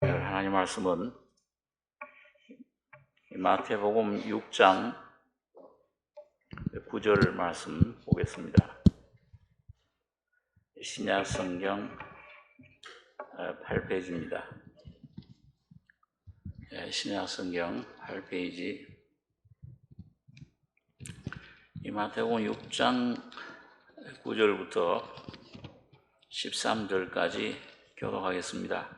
하나님 말씀은 마태복음 6장 9절 말씀 보겠습니다. 신약 성경 8페이지입니다. 신약 성경 8페이지 이 마태복음 6장 9절부터 13절까지 교독하겠습니다.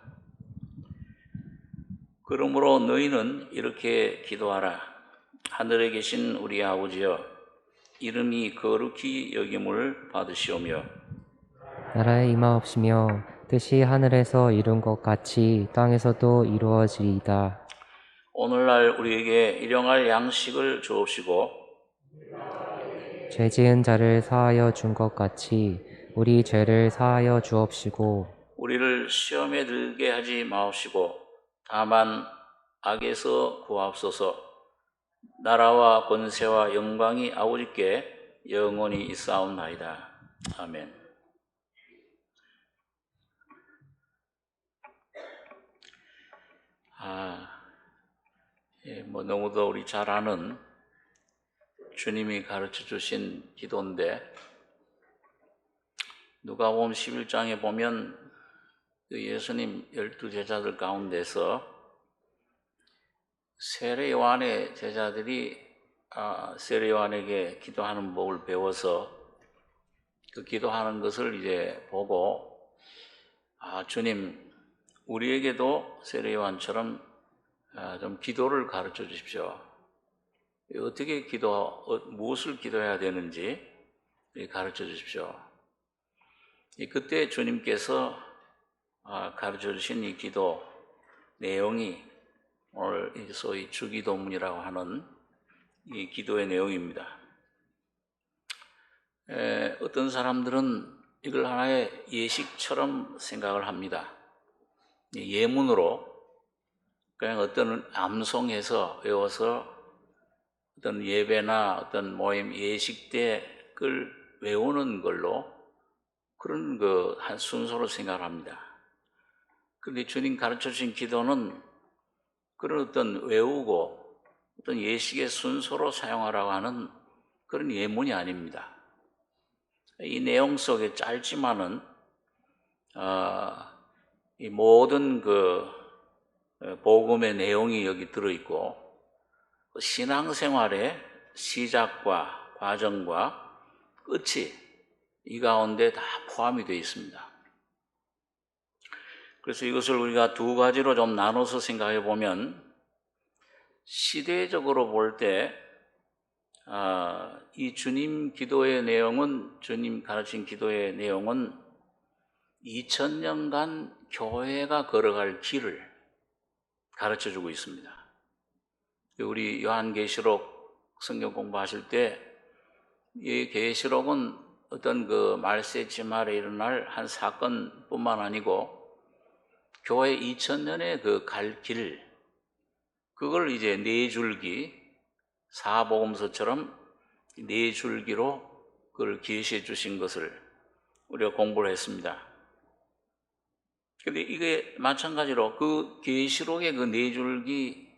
그러므로 너희는 이렇게 기도하라. 하늘에 계신 우리 아버지여, 이름이 거룩히 여김을 받으시오며 나라의 임하옵시며 뜻이 하늘에서 이룬 것 같이 땅에서도 이루어지이다. 오늘날 우리에게 일용할 양식을 주옵시고 죄 지은 자를 사하여 준 것 같이 우리 죄를 사하여 주옵시고 우리를 시험에 들게 하지 마옵시고 다만 악에서 구하옵소서. 나라와 권세와 영광이 아버지께 영원히 있사옵나이다. 아멘. 너무도 우리 잘 아는 주님이 가르쳐 주신 기도인데, 누가복음 11장에 보면 그 예수님 12제자들 가운데서 세례 요한의 제자들이 세례 요한에게 기도하는 법을 배워서 그 기도하는 것을 이제 보고, 주님, 우리에게도 세례 요한처럼 좀 기도를 가르쳐 주십시오. 어떻게 무엇을 기도해야 되는지 가르쳐 주십시오. 그때 주님께서 가르쳐 주신 이 기도 내용이 오늘 소위 주기도문이라고 하는 이 기도의 내용입니다. 어떤 사람들은 이걸 하나의 예식처럼 생각을 합니다. 예문으로 그냥 어떤 암송해서 외워서 어떤 예배나 어떤 모임 예식 때 그걸 외우는 걸로 그런 한 순서로 생각을 합니다. 그런데 주님 가르쳐 주신 기도는 그런 어떤 외우고 어떤 예식의 순서로 사용하라고 하는 그런 예문이 아닙니다. 이 내용 속에 짧지만은 이 모든 복음의 내용이 여기 들어있고 신앙생활의 시작과 과정과 끝이 이 가운데 다 포함이 되어 있습니다. 그래서 이것을 우리가 두 가지로 좀 나눠서 생각해 보면, 시대적으로 볼 때 이 주님 가르친 기도의 내용은 2000년간 교회가 걸어갈 길을 가르쳐주고 있습니다. 우리 요한계시록 성경 공부하실 때 이 계시록은 어떤 말세지 말에 일어날 한 사건뿐만 아니고 교회 2000년의 갈 길, 그걸 이제 네 줄기, 사복음서처럼 네 줄기로 그걸 계시해 주신 것을 우리가 공부를 했습니다. 근데 이게 마찬가지로 그 계시록의 네 줄기,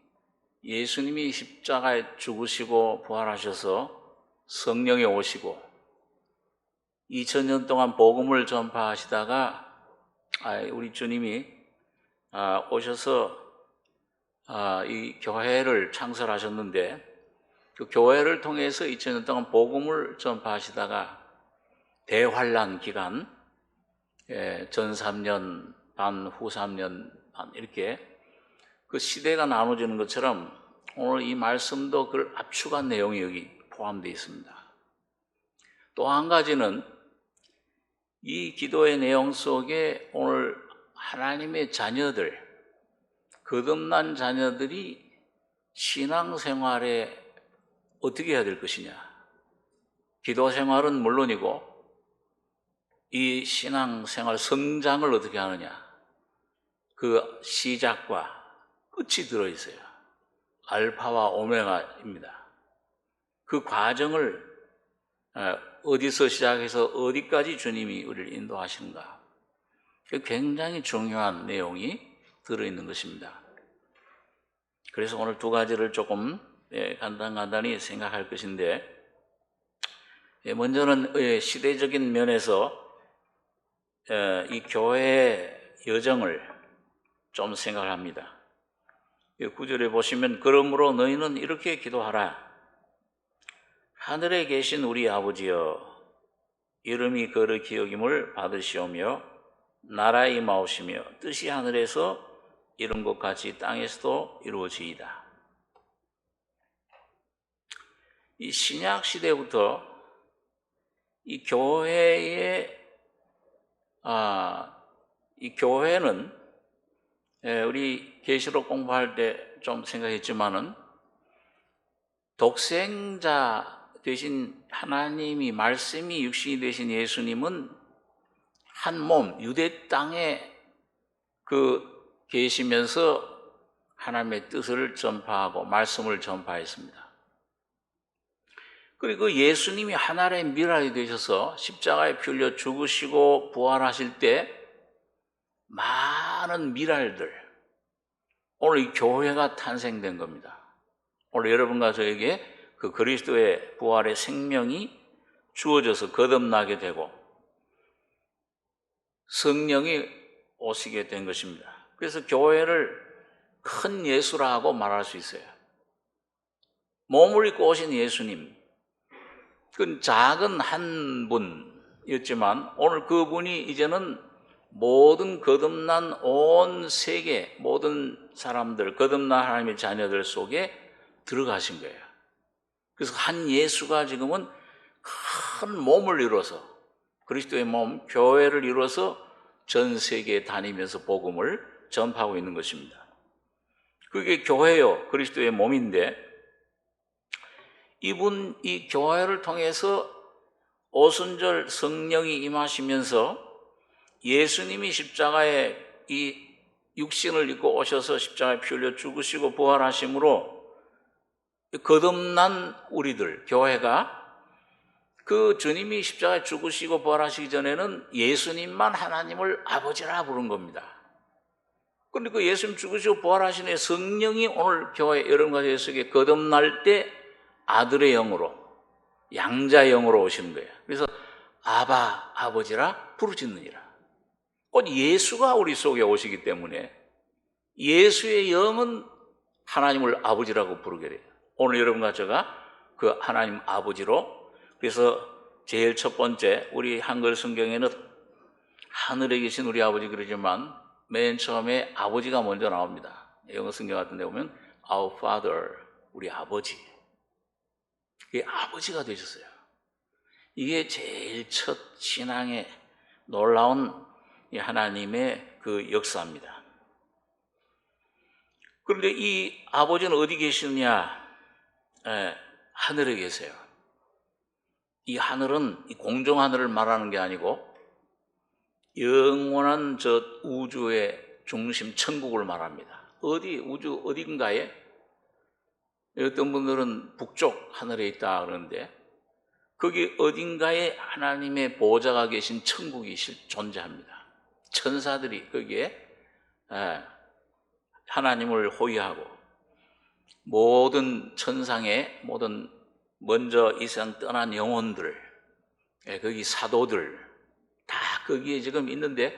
예수님이 십자가에 죽으시고 부활하셔서 성령이 오시고 2000년 동안 복음을 전파하시다가 우리 주님이 오셔서 이 교회를 창설하셨는데, 그 교회를 통해서 2000년 동안 복음을 전파하시다가 대환란 기간, 전 3년 반, 후 3년 반 이렇게 그 시대가 나눠지는 것처럼 오늘 이 말씀도 그걸 압축한 내용이 여기 포함되어 있습니다. 또 한 가지는 이 기도의 내용 속에 오늘 하나님의 자녀들, 거듭난 자녀들이 신앙생활에 어떻게 해야 될 것이냐, 기도 생활은 물론이고 이 신앙생활 성장을 어떻게 하느냐, 그 시작과 끝이 들어있어요. 알파와 오메가입니다. 그 과정을 어디서 시작해서 어디까지 주님이 우리를 인도하시는가, 굉장히 중요한 내용이 들어있는 것입니다. 그래서 오늘 두 가지를 조금 간단히 생각할 것인데, 먼저는 시대적인 면에서 이 교회의 여정을 좀 생각을 합니다. 9절에 보시면 그러므로 너희는 이렇게 기도하라. 하늘에 계신 우리 아버지여, 이름이 거룩히 여김을 받으시오며 나라에 임하오시며 뜻이 하늘에서 이룬 것 같이 땅에서도 이루어지이다. 이 신약 시대부터 이 교회는 우리 계시록 공부할 때 좀 생각했지만은 독생자 되신 하나님이 말씀이 육신이 되신 예수님은 한 몸 유대 땅에 계시면서 하나님의 뜻을 전파하고 말씀을 전파했습니다. 그리고 예수님이 하나님의 미랄이 되셔서 십자가에 피 흘려 죽으시고 부활하실 때 많은 미랄들, 오늘 이 교회가 탄생된 겁니다. 오늘 여러분과 저에게 그 그리스도의 부활의 생명이 주어져서 거듭나게 되고 성령이 오시게 된 것입니다. 그래서 교회를 큰 예수라고 말할 수 있어요. 몸을 입고 오신 예수님, 그건 작은 한 분이었지만 오늘 그분이 이제는 모든 거듭난 온 세계, 모든 사람들, 거듭난 하나님의 자녀들 속에 들어가신 거예요. 그래서 한 예수가 지금은 큰 몸을 이뤄서, 그리스도의 몸, 교회를 이뤄서 전 세계에 다니면서 복음을 전파하고 있는 것입니다. 그게 교회요, 그리스도의 몸인데, 이 교회를 통해서 오순절 성령이 임하시면서 예수님이 십자가에 이 육신을 입고 오셔서 십자가에 피 흘려 죽으시고 부활하심으로 거듭난 우리들, 교회가 그 주님이 십자가에 죽으시고 부활하시기 전에는 예수님만 하나님을 아버지라 부른 겁니다. 그런데 그 예수님 죽으시고 부활하신 후에 성령이 오늘 교회 여러분과 속에 거듭날 때 아들의 영으로, 양자의 영으로 오시는 거예요. 그래서 아바, 아버지라 부르짖느니라. 곧 예수가 우리 속에 오시기 때문에 예수의 영은 하나님을 아버지라고 부르게 돼요. 오늘 여러분과 제가 그 하나님 아버지로, 그래서 제일 첫 번째 우리 한글 성경에는 하늘에 계신 우리 아버지 그러지만 맨 처음에 아버지가 먼저 나옵니다. 영어 성경 같은 데 보면 Our Father, 우리 아버지. 그게 아버지가 되셨어요. 이게 제일 첫 신앙의 놀라운 하나님의 그 역사입니다. 그런데 이 아버지는 어디 계시느냐? 하늘에 계세요. 이 하늘은 이 공중 하늘을 말하는 게 아니고 영원한 저 우주의 중심 천국을 말합니다. 우주 어딘가에, 어떤 분들은 북쪽 하늘에 있다 그러는데 거기 어딘가에 하나님의 보호자가 계신 천국이 존재합니다. 천사들이 거기에 하나님을 호위하고 모든 천상의 모든 먼저 이 세상 떠난 영혼들, 거기 사도들 다 거기에 지금 있는데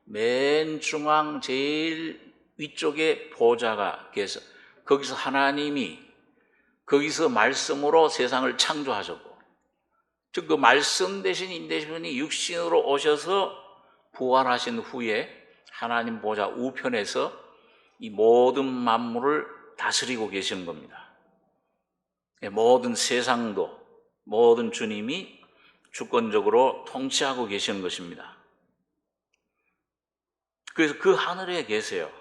맨 중앙 제일 위쪽에 보호자가 계셔. 거기서 하나님이 거기서 말씀으로 세상을 창조하셨고, 즉 그 말씀 대신 인대신이 육신으로 오셔서 부활하신 후에 하나님 보좌 우편에서 이 모든 만물을 다스리고 계시는 겁니다. 모든 세상도 모든 주님이 주권적으로 통치하고 계시는 것입니다. 그래서 그 하늘에 계세요.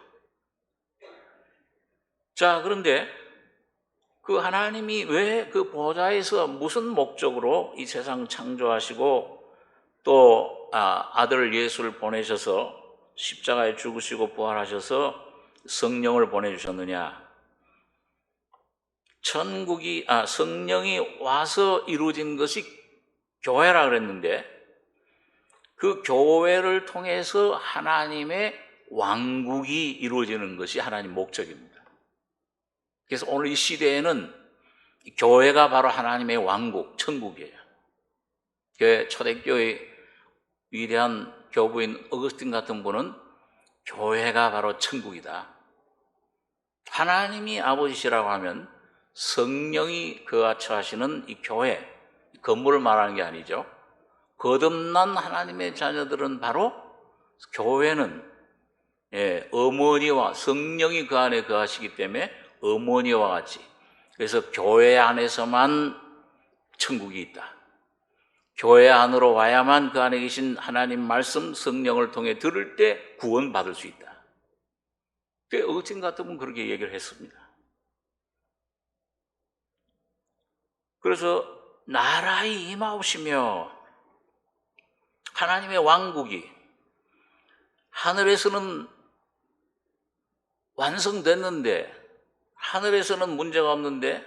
자, 그런데 그 하나님이 왜 그 보좌에서 무슨 목적으로 이 세상을 창조하시고 또 아들 예수를 보내셔서 십자가에 죽으시고 부활하셔서 성령을 보내주셨느냐? 성령이 와서 이루어진 것이 교회라 그랬는데 그 교회를 통해서 하나님의 왕국이 이루어지는 것이 하나님 목적입니다. 그래서 오늘 이 시대에는 교회가 바로 하나님의 왕국, 천국이에요. 초대교회 위대한 교부인 어거스틴 같은 분은 교회가 바로 천국이다. 하나님이 아버지시라고 하면 성령이 그와 처하시는 이 교회, 건물을 말하는 게 아니죠. 거듭난 하나님의 자녀들은 바로 교회는 어머니와 성령이 그 안에 거하시기 때문에 어머니와 같이, 그래서 교회 안에서만 천국이 있다. 교회 안으로 와야만 그 안에 계신 하나님 말씀 성령을 통해 들을 때 구원받을 수 있다. 어거스틴 같은 분 그렇게 얘기를 했습니다. 그래서 나라의 임하옵시며 하나님의 왕국이 하늘에서는 완성됐는데, 하늘에서는 문제가 없는데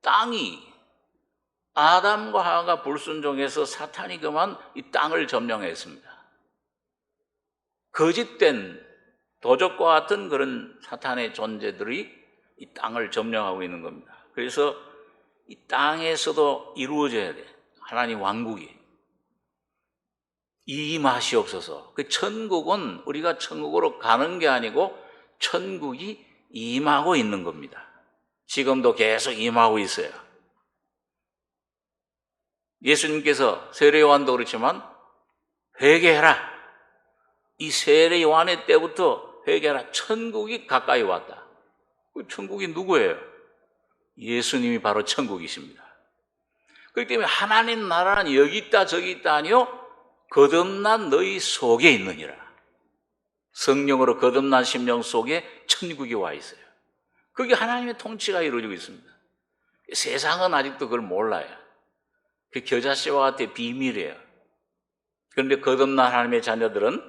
땅이, 아담과 하와가 불순종해서 사탄이 그만 이 땅을 점령했습니다. 거짓된 도적과 같은 그런 사탄의 존재들이 이 땅을 점령하고 있는 겁니다. 그래서 이 땅에서도 이루어져야 돼, 하나님 왕국이. 임하시옵소서. 그 천국은 우리가 천국으로 가는 게 아니고 천국이 임하고 있는 겁니다. 지금도 계속 임하고 있어요. 예수님께서 세례 요한도 그렇지만 회개해라, 이 세례 요한의 때부터 회개해라, 천국이 가까이 왔다. 그 천국이 누구예요? 예수님이 바로 천국이십니다. 그렇기 때문에 하나님 나라는 여기 있다 저기 있다 아니요, 거듭난 너희 속에 있느니라. 성령으로 거듭난 심령 속에 천국이 와 있어요. 그게 하나님의 통치가 이루어지고 있습니다. 세상은 아직도 그걸 몰라요. 그 겨자씨와 같은 비밀이에요. 그런데 거듭난 하나님의 자녀들은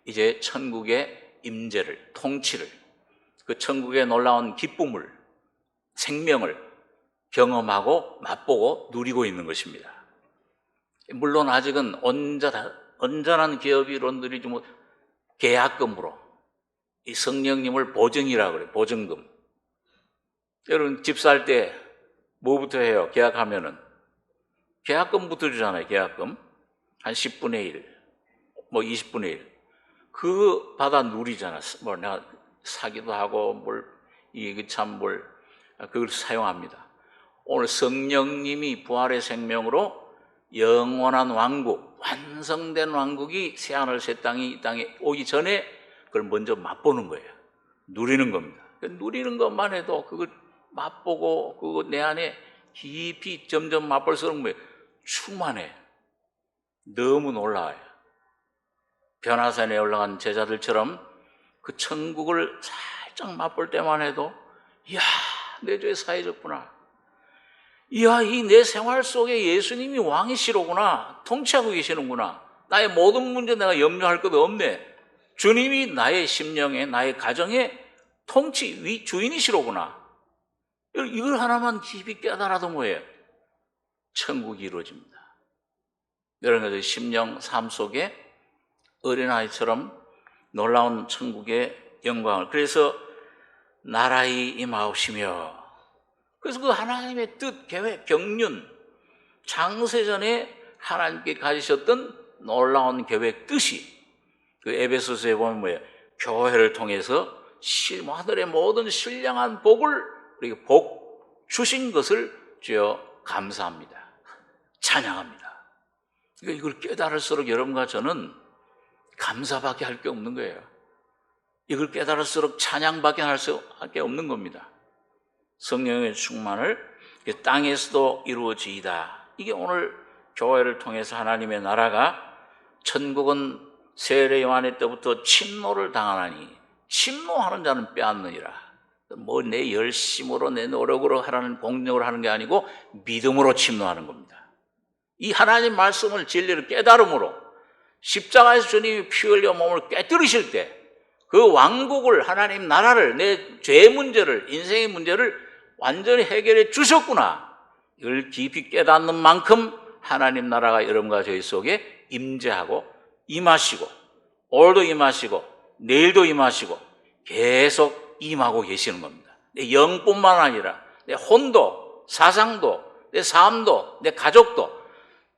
이제 천국의 임재를, 통치를, 그 천국의 놀라운 기쁨을, 생명을 경험하고 맛보고 누리고 있는 것입니다. 물론 아직은 온전한 기업 이론들이 좀 계약금으로 이 성령님을 보증이라고 그래요. 보증금. 여러분 집 살 때 뭐부터 해요? 계약하면은 계약금부터 주잖아요. 계약금 한 10분의 1, 뭐 20분의 1. 그거 받아 누리잖아. 뭐 내가 사기도 하고 그걸 사용합니다. 오늘 성령님이 부활의 생명으로 영원한 왕국, 완성된 왕국이 새하늘 새 땅이 이 땅에 오기 전에 그걸 먼저 맛보는 거예요. 누리는 겁니다. 누리는 것만 해도 그걸 맛보고 그거 내 안에 깊이 점점 맛볼수록 뭐예요? 충만해. 너무 놀라워요. 변화산에 올라간 제자들처럼 그 천국을 살짝 맛볼 때만 해도 이야, 내 죄 사해졌구나. 이야, 이 내 생활 속에 예수님이 왕이시로구나. 통치하고 계시는구나. 나의 모든 문제 내가 염려할 것도 없네. 주님이 나의 심령에, 나의 가정에 통치 주인이시로구나. 이걸 하나만 깊이 깨달아도 뭐예요? 천국이 이루어집니다. 여러분들 심령 삶 속에 어린아이처럼 놀라운 천국의 영광을, 그래서 나라의 임하옵시며, 그래서 그 하나님의 뜻, 계획, 경륜, 창세전에 하나님께 가지셨던 놀라운 계획, 뜻이 그 에베소서에 보면 뭐예요? 교회를 통해서 하늘의 모든 신령한 복을 우리에게 복 주신 것을 주여 감사합니다. 찬양합니다. 이걸 깨달을수록 여러분과 저는 감사밖에 할 게 없는 거예요. 이걸 깨달을수록 찬양밖에 할 게 없는 겁니다. 성령의 충만을 땅에서도 이루어지이다. 이게 오늘 교회를 통해서 하나님의 나라가, 천국은 세례 요한의 때부터 침노를 당하나니 침노하는 자는 빼앗느니라. 뭐 내 열심으로 내 노력으로 하라는 공력으로 하는 게 아니고 믿음으로 침노하는 겁니다. 이 하나님 말씀을 진리를 깨달음으로 십자가에서 주님이 피 흘려 몸을 깨뜨리실 때 그 왕국을, 하나님 나라를, 내 죄 문제를, 인생의 문제를 완전히 해결해 주셨구나. 이걸 깊이 깨닫는 만큼 하나님 나라가 여러분과 저희 속에 임재하고 임하시고, 오늘도 임하시고 내일도 임하시고 계속 임하고 계시는 겁니다. 내 영뿐만 아니라 내 혼도, 사상도, 내 삶도, 내 가족도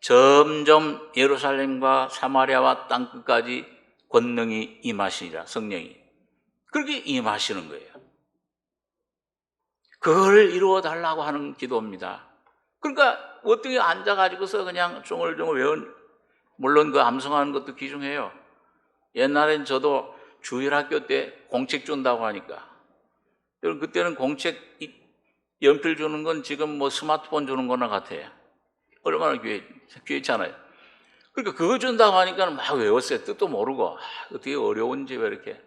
점점 예루살렘과 사마리아와 땅끝까지 권능이 임하시니라. 성령이 그렇게 임하시는 거예요. 그걸 이루어 달라고 하는 기도입니다. 그러니까 어떻게 앉아가지고서 그냥 중얼중얼 외운, 물론 그 암송하는 것도 귀중해요. 옛날엔 저도 주일학교 때 공책 준다고 하니까, 그때는 공책 연필 주는 건 지금 뭐 스마트폰 주는 거나 같아요. 얼마나 귀했잖아요. 그러니까 그거 준다고 하니까 막 외웠어요. 뜻도 모르고. 어떻게 어려운지 왜 이렇게.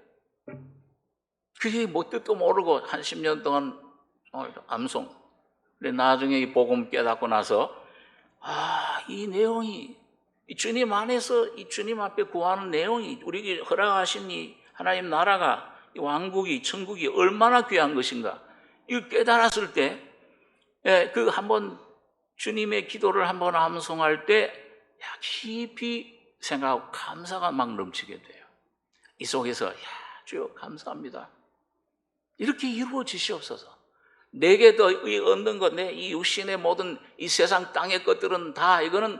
그게 뭐 뜻도 모르고 한 10년 동안 암송. 근데 나중에 이 복음 깨닫고 나서 이 내용이 이 주님 안에서 이 주님 앞에 구하는 내용이 우리에게 허락하신 이 하나님 나라가 이 왕국이 천국이 얼마나 귀한 것인가 이걸 깨달았을 때 그 한번 주님의 기도를 한번 암송할 때 깊이 생각하고 감사가 막 넘치게 돼요. 이 속에서 주여 감사합니다. 이렇게 이루어지시옵소서. 내게 더 얻는 것, 내 이 육신의 모든 이 세상 땅의 것들은 다 이거는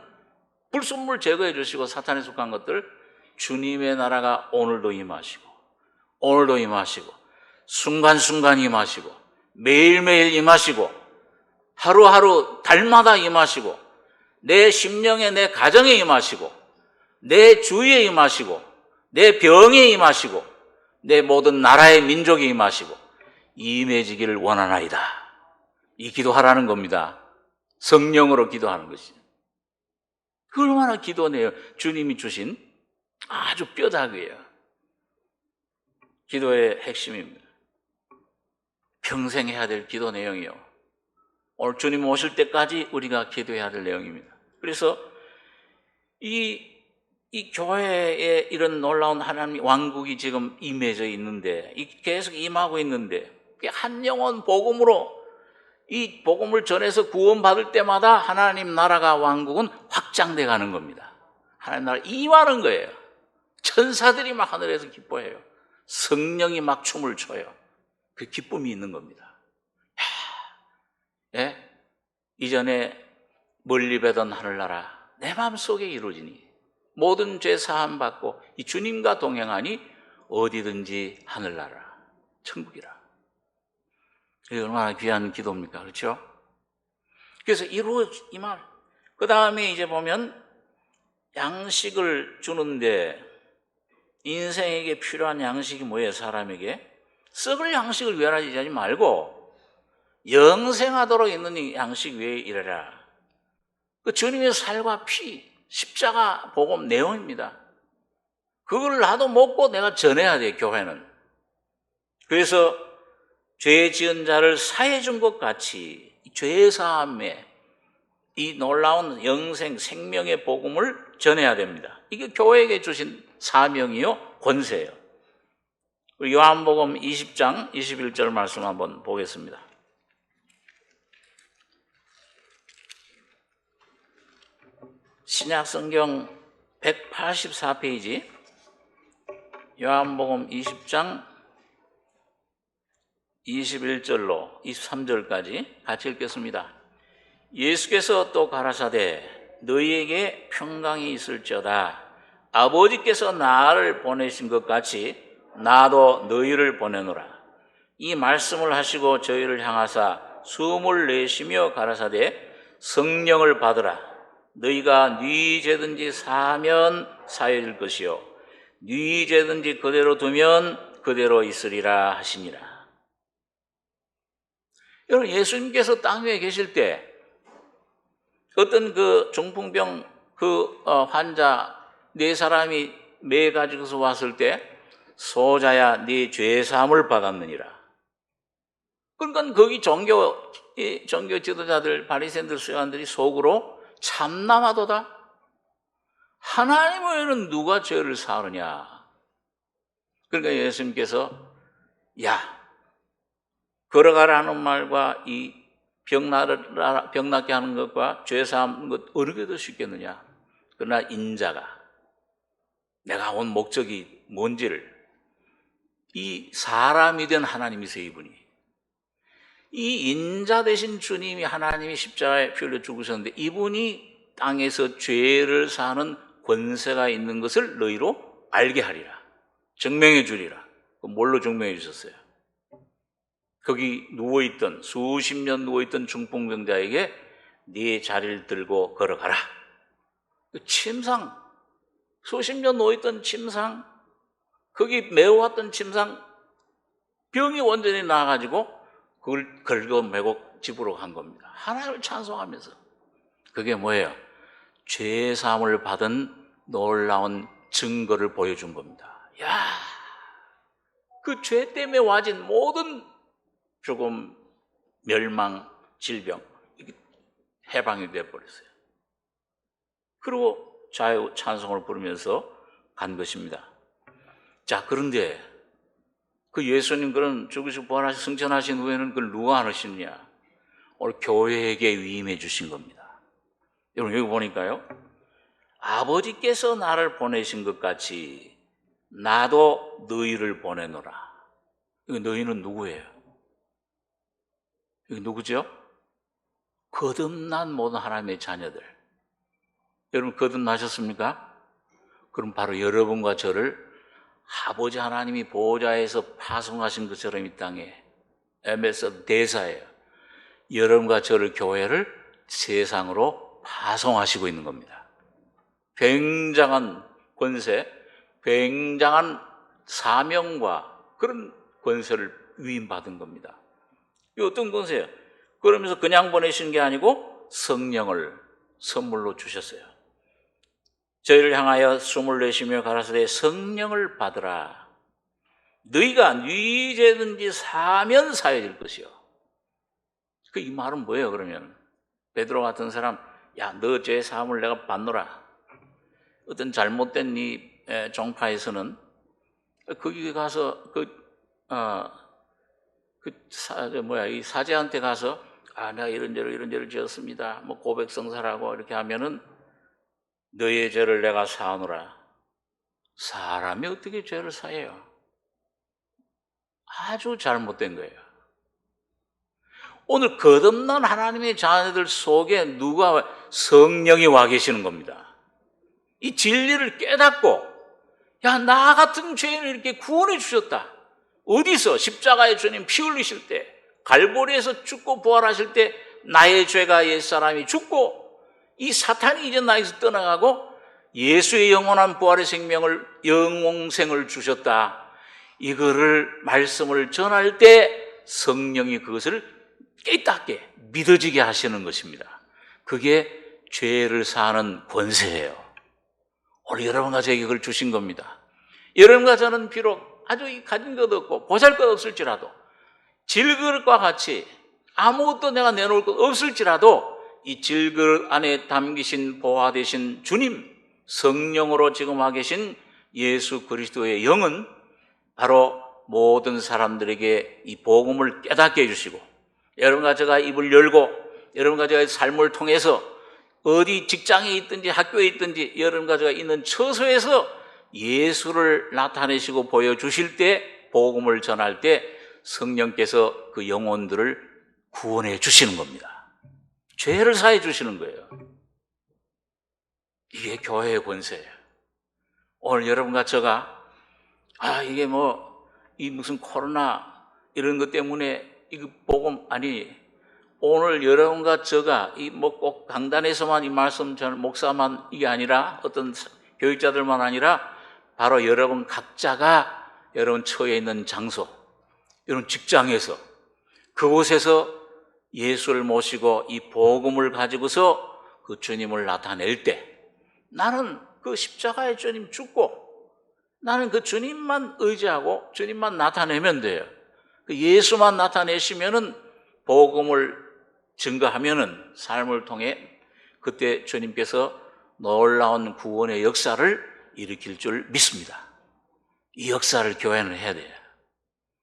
불순물 제거해 주시고 사탄에 속한 것들 주님의 나라가 오늘도 임하시고 순간순간 임하시고 매일매일 임하시고 하루하루 달마다 임하시고 내 심령에 내 가정에 임하시고 내 주위에 임하시고 내 병에 임하시고 내 모든 나라의 민족에 임하시고 임해지기를 원하나이다. 이 기도하라는 겁니다. 성령으로 기도하는 것이. 그 얼마나 기도네요. 주님이 주신 아주 뼈다귀예요. 기도의 핵심입니다. 평생 해야 될 기도 내용이요. 오늘 주님 오실 때까지 우리가 기도해야 될 내용입니다. 그래서 이 교회에 이런 놀라운 하나님 왕국이 지금 임해져 있는데, 계속 임하고 있는데, 한 영혼 복음으로 이 복음을 전해서 구원받을 때마다 하나님 나라가 왕국은 확장돼 가는 겁니다. 하나님 나라 임하는 거예요. 천사들이 막 하늘에서 기뻐해요. 성령이 막 춤을 춰요. 그 기쁨이 있는 겁니다. 이전에 멀리 뵈던 하늘나라 내 마음속에 이루어지니 모든 죄 사함 받고 이 주님과 동행하니 어디든지 하늘나라 천국이라. 이게 얼마나 귀한 기도입니까? 그렇죠? 그래서 이 말. 그 다음에 이제 보면 양식을 주는데 인생에게 필요한 양식이 뭐예요? 사람에게 썩을 양식을 위하지 하지 말고 영생하도록 있는 양식 위에 일해라. 그 주님의 살과 피, 십자가 복음 내용입니다. 그걸 나도 먹고 내가 전해야 돼, 교회는. 그래서 죄 지은 자를 사해 준 것 같이 죄 사함에 이 놀라운 영생 생명의 복음을 전해야 됩니다. 이게 교회에게 주신 사명이요, 권세예요. 요한복음 20장 21절 말씀 한번 보겠습니다. 신약 성경 184페이지 요한복음 20장 21절로 23절까지 같이 읽겠습니다. 예수께서 또 가라사대 너희에게 평강이 있을지어다. 아버지께서 나를 보내신 것 같이 나도 너희를 보내노라. 이 말씀을 하시고 저희를 향하사 숨을 내쉬며 가라사대 성령을 받으라. 너희가 네 죄든지 사하면 사해질 것이요 네 죄든지 그대로 두면 그대로 있으리라 하시니라. 여러분, 예수님께서 땅 위에 계실 때 어떤 그 중풍병 환자 네 사람이 매 가지고서 왔을 때 소자야 네 죄 사함을 받았느니라. 그러니까 거기 종교 지도자들 바리새인들 서기관들이 속으로 참남하도다. 하나님 외에는 누가 죄를 사하느냐. 그러니까 예수님께서 걸어가라는 말과 이 병낫게 하는 것과 죄 사하는 것 어느 게 더 쉽겠느냐. 그러나 인자가 내가 온 목적이 뭔지를 이 사람이 된 하나님이세요, 이분이. 이 인자 되신 주님이 하나님이 십자가에 피 흘려 죽으셨는데 이분이 땅에서 죄를 사는 권세가 있는 것을 너희로 알게 하리라. 증명해 주리라. 뭘로 증명해 주셨어요? 거기 누워있던 수십 년 누워있던 중풍병자에게 네 자리를 들고 걸어가라. 침상, 수십 년 누워있던 침상, 거기 메워왔던 침상, 병이 완전히 나아가지고 그걸 긁어매고 집으로 간 겁니다. 하나님을 찬송하면서. 그게 뭐예요? 죄 사함을 받은 놀라운 증거를 보여준 겁니다. 야, 그 죄 때문에 와진 모든 조금 멸망, 질병, 이게 해방이 되어버렸어요. 그리고 자유 찬송을 부르면서 간 것입니다. 자, 그런데 그 예수님 그런 죽으시고 부활하시고 승천하신 후에는 그걸 누가 하시느냐? 오늘 교회에게 위임해 주신 겁니다. 여러분 여기 보니까요, 아버지께서 나를 보내신 것 같이 나도 너희를 보내노라. 이거 너희는 누구예요? 이게 누구죠? 거듭난 모든 하나님의 자녀들. 여러분 거듭나셨습니까? 그럼 바로 여러분과 저를 아버지 하나님이 보좌에서 파송하신 것처럼 이 땅에 에베소 대사예요. 여러분과 저를 교회를 세상으로 파송하시고 있는 겁니다. 굉장한 권세, 굉장한 사명과 그런 권세를 위임받은 겁니다. 이 어떤 권세예요? 그러면서 그냥 보내신 게 아니고 성령을 선물로 주셨어요. 저희를 향하여 숨을 내쉬며 가라사대 성령을 받으라. 너희가 네 죄든지 사면 사해질 것이요. 그 이 말은 뭐예요? 그러면 베드로 같은 사람, 야, 너 죄 사함을 내가 받노라. 어떤 잘못된 이 종파에서는 거기 가서 이 사제한테 가서 내가 이런 죄를 지었습니다. 뭐 고백성사라고 이렇게 하면은 너의 죄를 내가 사하노라. 사람이 어떻게 죄를 사해요? 아주 잘못된 거예요. 오늘 거듭난 하나님의 자녀들 속에 누가 성령이 와 계시는 겁니다. 이 진리를 깨닫고 야, 나 같은 죄인을 이렇게 구원해 주셨다. 어디서? 십자가의 주님 피 흘리실 때, 갈보리에서 죽고 부활하실 때 나의 죄가 옛사람이 죽고 이 사탄이 이제 나에서 떠나가고 예수의 영원한 부활의 생명을 영원생을 주셨다. 이거를 말씀을 전할 때 성령이 그것을 깨닫게 믿어지게 하시는 것입니다. 그게 죄를 사하는 권세예요. 오늘 여러분과 저에게 그걸 주신 겁니다. 여러분과 저는 비록 아주 가진 것 없고 보잘 것 없을지라도 질그릇과 같이 아무것도 내가 내놓을 것 없을지라도 이 질그릇 안에 담기신 보화 되신 주님 성령으로 지금 와 계신 예수 그리스도의 영은 바로 모든 사람들에게 이 복음을 깨닫게 해주시고 여러분과 제가 입을 열고 여러분과 제가 삶을 통해서 어디 직장에 있든지 학교에 있든지 여러분과 제가 있는 처소에서 예수를 나타내시고 보여주실 때 복음을 전할 때 성령께서 그 영혼들을 구원해 주시는 겁니다. 죄를 사해 주시는 거예요. 이게 교회의 권세예요. 오늘 여러분과 제가 이게 이 무슨 코로나 이런 것 때문에 이거 복음 아니 오늘 여러분과 제가 꼭 강단에서만 이 말씀 전 목사만 이게 아니라 어떤 교육자들만 아니라 바로 여러분 각자가 여러분 처해 있는 장소, 여러분 직장에서 그곳에서 예수를 모시고 이 복음을 가지고서 그 주님을 나타낼 때 나는 그 십자가의 주님 죽고 나는 그 주님만 의지하고 주님만 나타내면 돼요. 그 예수만 나타내시면은 복음을 증거하면은 삶을 통해 그때 주님께서 놀라운 구원의 역사를 일으킬 줄 믿습니다. 이 역사를 교회는 해야 돼요.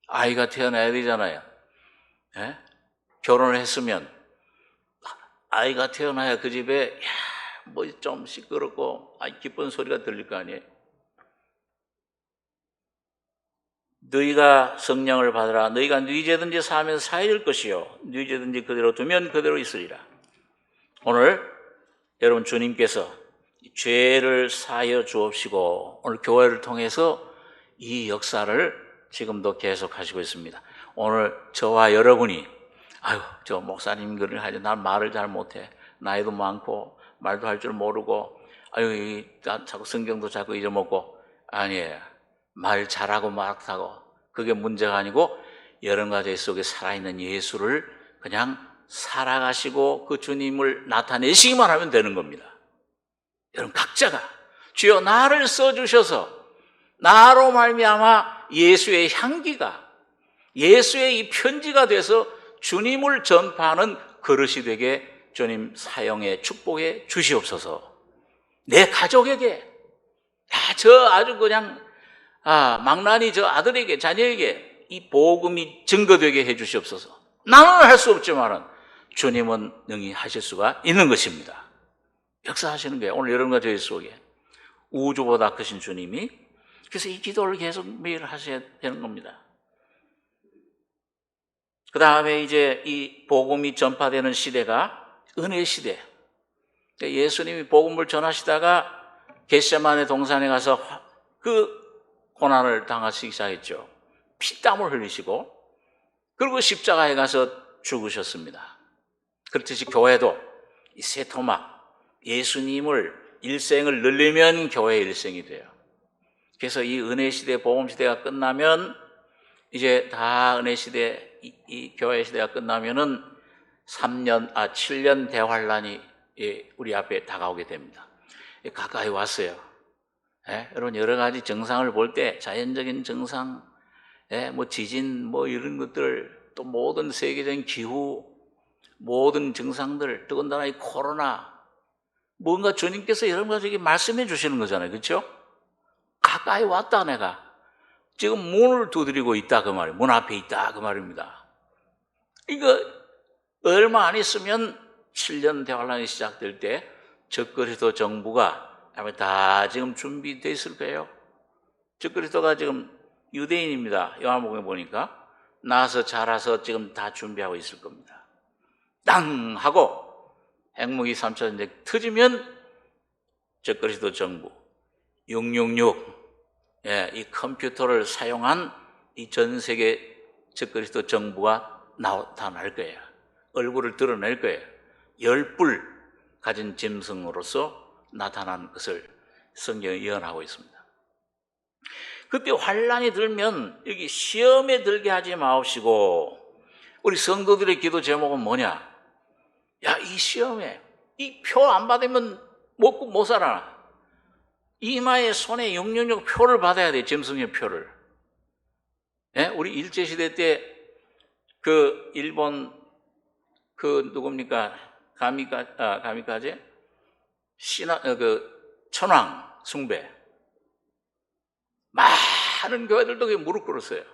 아이가 태어나야 되잖아요. 예? 결혼을 했으면 아이가 태어나야 그 집에 좀 시끄럽고 기쁜 소리가 들릴 거 아니에요. 너희가 성령을 받으라. 너희가 네 죄든지 사하면 사해질 것이요 네 죄든지 그대로 두면 그대로 있으리라. 오늘 여러분 주님께서 죄를 사하여 주옵시고 오늘 교회를 통해서 이 역사를 지금도 계속하시고 있습니다. 오늘 저와 여러분이 아유 저 목사님들을 하지 난 말을 잘 못해 나이도 많고 말도 할 줄 모르고 아유 자꾸 성경도 자꾸 잊어먹고 아니에요. 말 잘하고 못하고 그게 문제가 아니고 여러 가지 속에 살아있는 예수를 그냥 살아가시고 그 주님을 나타내시기만 하면 되는 겁니다. 여러분 각자가 주여 나를 써주셔서 나로 말미암아 예수의 향기가 예수의 이 편지가 돼서 주님을 전파하는 그릇이 되게 주님 사용해 축복해 주시옵소서. 내 가족에게 저 아주 그냥 망나니 저 아들에게 자녀에게 이 복음이 증거되게 해 주시옵소서. 나는 할 수 없지만은 주님은 능히 하실 수가 있는 것입니다. 역사하시는 거예요. 오늘 여러분과 저희 속에 우주보다 크신 주님이 그래서 이 기도를 계속 매일 하셔야 되는 겁니다. 그 다음에 이제 이 복음이 전파되는 시대가 은혜 시대. 예수님이 복음을 전하시다가 겟세마네 동산에 가서 그 고난을 당하시기 시작했죠. 피땀을 흘리시고 그리고 십자가에 가서 죽으셨습니다. 그렇듯이 교회도 이 새 토막 예수님을 일생을 늘리면 교회의 일생이 돼요. 그래서 이 은혜 시대 복음 시대가 끝나면 이제 다 은혜 시대 이 교회 시대가 끝나면은 7년 대환란이 우리 앞에 다가오게 됩니다. 가까이 왔어요. 여러분 여러 가지 증상을 볼 때 자연적인 증상, 뭐 지진, 뭐 이런 것들 또 모든 세계적인 기후, 모든 증상들, 더군다나 이 코로나, 뭔가 주님께서 여러 가지 말씀해 주시는 거잖아요, 그렇죠? 가까이 왔다 내가 지금 문을 두드리고 있다 그 말이에요. 문 앞에 있다 그 말입니다. 이거 얼마 안 있으면 7년 대환란이 시작될 때 적그리스도 정부가 아마 다 지금 준비되어 있을 거예요. 적그리스도가 지금 유대인입니다. 요한복음에 보니까 나서 자라서 지금 다 준비하고 있을 겁니다. 땅 하고 핵무기 3차 전쟁 터지면 적그리스도 정부 666 이 컴퓨터를 사용한 이 전 세계 적그리스도 정부가 나타날 거예요. 얼굴을 드러낼 거예요. 10뿔 가진 짐승으로서 나타난 것을 성경이 예언하고 있습니다. 그때 환란이 들면 여기 시험에 들게 하지 마옵시고 우리 성도들의 기도 제목은 뭐냐? 야, 이 시험에 이 표 안 받으면 먹고 못 살아. 이마에 손에 666 표를 받아야 돼. 짐승의 표를. 우리 일제시대 때 그 일본 그 누굽니까? 가미카제? 천황 숭배. 많은 교회들도 무릎 꿇었어요.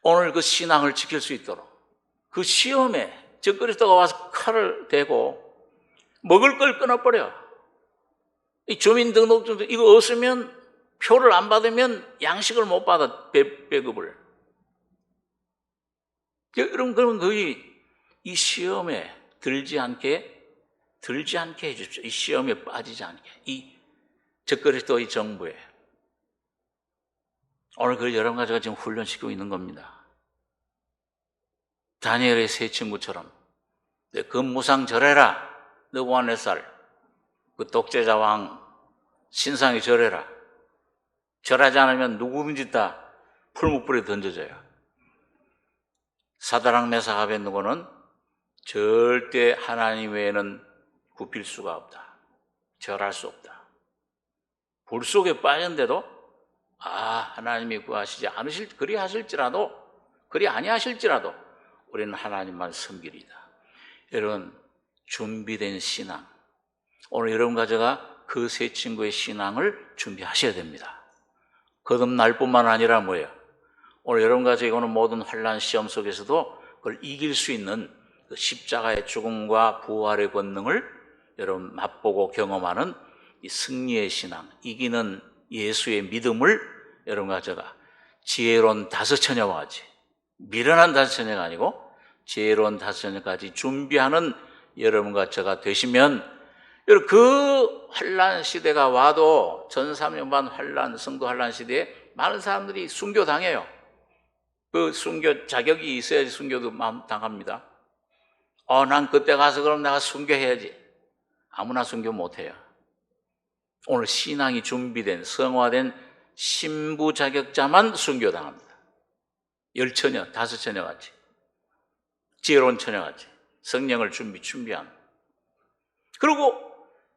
오늘 그 신앙을 지킬 수 있도록 그 시험에 적그리스도가 와서 칼을 대고 먹을 걸 끊어버려. 이 주민등록증도 이거 없으면 표를 안 받으면 양식을 못 받아 배급을. 그러면 거의 이 시험에 들지 않게 해주십시오. 이 시험에 빠지지 않게. 이 적그리스도의 정부에. 오늘 그 여러 가지가 지금 훈련시키고 있는 겁니다. 다니엘의 세 친구처럼 금무상 절해라. 느부갓네살 그 독재자 왕 신상에 절해라. 절하지 않으면 누구든지 다 풀무불에 던져져요. 사드락 메삭 아벳느고는 절대 하나님 외에는 굽힐 수가 없다. 절할 수 없다. 불 속에 빠졌는데도 하나님이 구하시지 않으실 그리 아니하실지라도 우리는 하나님만 섬기리이다. 여러분 준비된 신앙 오늘 여러분 가져가 그 세 친구의 신앙을 준비하셔야 됩니다. 거듭날 뿐만 아니라 뭐예요? 오늘 여러분 가져가 오는 모든 환난 시험 속에서도 그걸 이길 수 있는 그 십자가의 죽음과 부활의 권능을 여러분 맛보고 경험하는 이 승리의 신앙, 이기는 예수의 믿음을 여러분과 제가 지혜로운 다섯 처녀와 같이, 미련한 다섯 처녀가 아니고 지혜로운 다섯 처녀까지 준비하는 여러분과 제가 되시면, 여러분 그 환란 시대가 와도 전 3년반 환란, 성도 환란 시대에 많은 사람들이 순교당해요. 그 순교 자격이 있어야지 순교도 당합니다. 난 그때 가서 그럼 내가 순교해야지. 아무나 순교 못해요. 오늘 신앙이 준비된 성화된 신부 자격자만 순교당합니다. 10처녀, 5처녀 같이, 지혜로운 처녀 같이 성령을 준비한. 그리고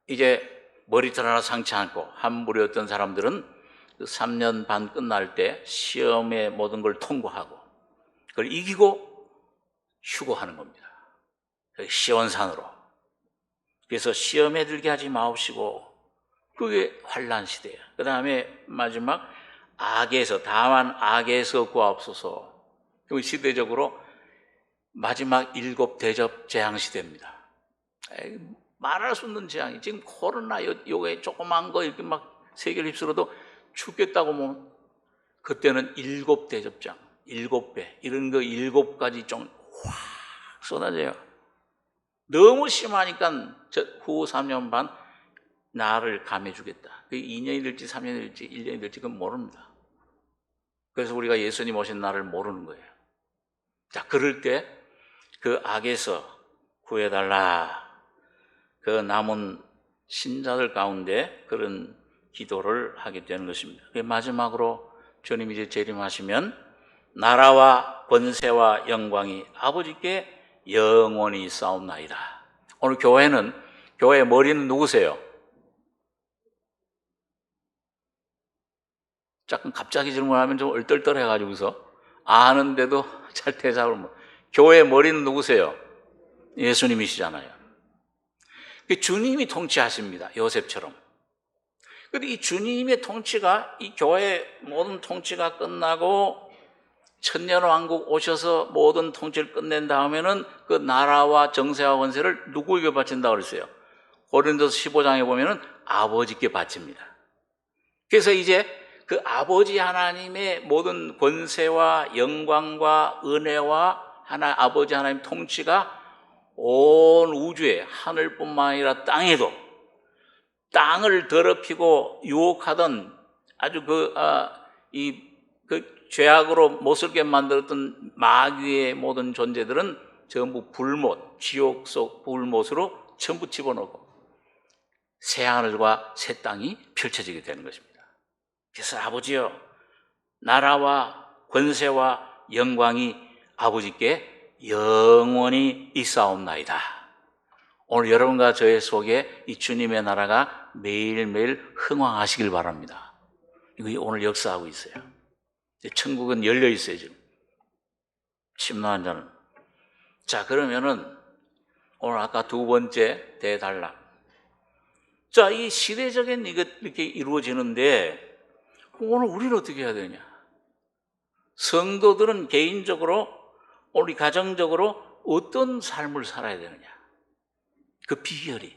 이제 머리털 하나 상치 않고 한 무리 어떤 사람들은 그 3년 반 끝날 때 시험의 모든 걸 통과하고 그걸 이기고 휴고하는 겁니다. 시온산으로. 그래서 시험에 들게 하지 마옵시고, 그게 환란 시대예요. 그 다음에 마지막 악에서, 다만 악에서 구하옵소서. 그 시대적으로 마지막 7 대접 재앙 시대입니다. 말할 수 없는 재앙이, 지금 코로나 요게 조그만 거 이렇게 막 세계를 휩쓸어도 죽겠다고 뭐, 그때는 7 대접장, 7배, 이런 거 7가지 좀 확 쏟아져요. 너무 심하니까 후 3년 반 나를 감해주겠다. 그게 2년이 될지 3년이 될지 1년이 될지 그건 모릅니다. 그래서 우리가 예수님 오신 날을 모르는 거예요. 자, 그럴 때 그 악에서 구해달라. 그 남은 신자들 가운데 그런 기도를 하게 되는 것입니다. 마지막으로 주님이 이제 재림하시면 나라와 권세와 영광이 아버지께 영원히 싸움나이다. 오늘 교회의 머리는 누구세요? 조금 갑자기 질문하면 좀 얼떨떨해가지고서 아는데도 잘 대답을 못. 교회의 머리는 누구세요? 예수님이시잖아요. 주님이 통치하십니다. 요셉처럼. 그런데 이 주님의 통치가, 이 교회의 모든 통치가 끝나고 천년왕국 오셔서 모든 통치를 끝낸 다음에는 그 나라와 정세와 권세를 누구에게 바친다고 그랬어요? 고린도서 15장에 보면은 아버지께 바칩니다. 그래서 이제 그 아버지 하나님의 모든 권세와 영광과 은혜와 아버지 하나님 통치가 온 우주에, 하늘뿐만 아니라 땅에도, 땅을 더럽히고 유혹하던 아주 그 죄악으로 못쓸게 만들었던 마귀의 모든 존재들은 전부 불못, 지옥 속 불못으로 전부 집어넣고 새하늘과 새 땅이 펼쳐지게 되는 것입니다. 그래서 아버지여, 나라와 권세와 영광이 아버지께 영원히 있사옵나이다. 오늘 여러분과 저의 속에 이 주님의 나라가 매일매일 흥왕하시길 바랍니다. 이거 오늘 역사하고 있어요. 천국은 열려 있어요, 지금. 침노한 자는. 자, 그러면은 오늘 아까 2번째 대단락. 자, 이 시대적인 이렇게 이루어지는데 오늘 우리는 어떻게 해야 되냐? 성도들은 개인적으로, 우리 가정적으로 어떤 삶을 살아야 되느냐? 그 비결이,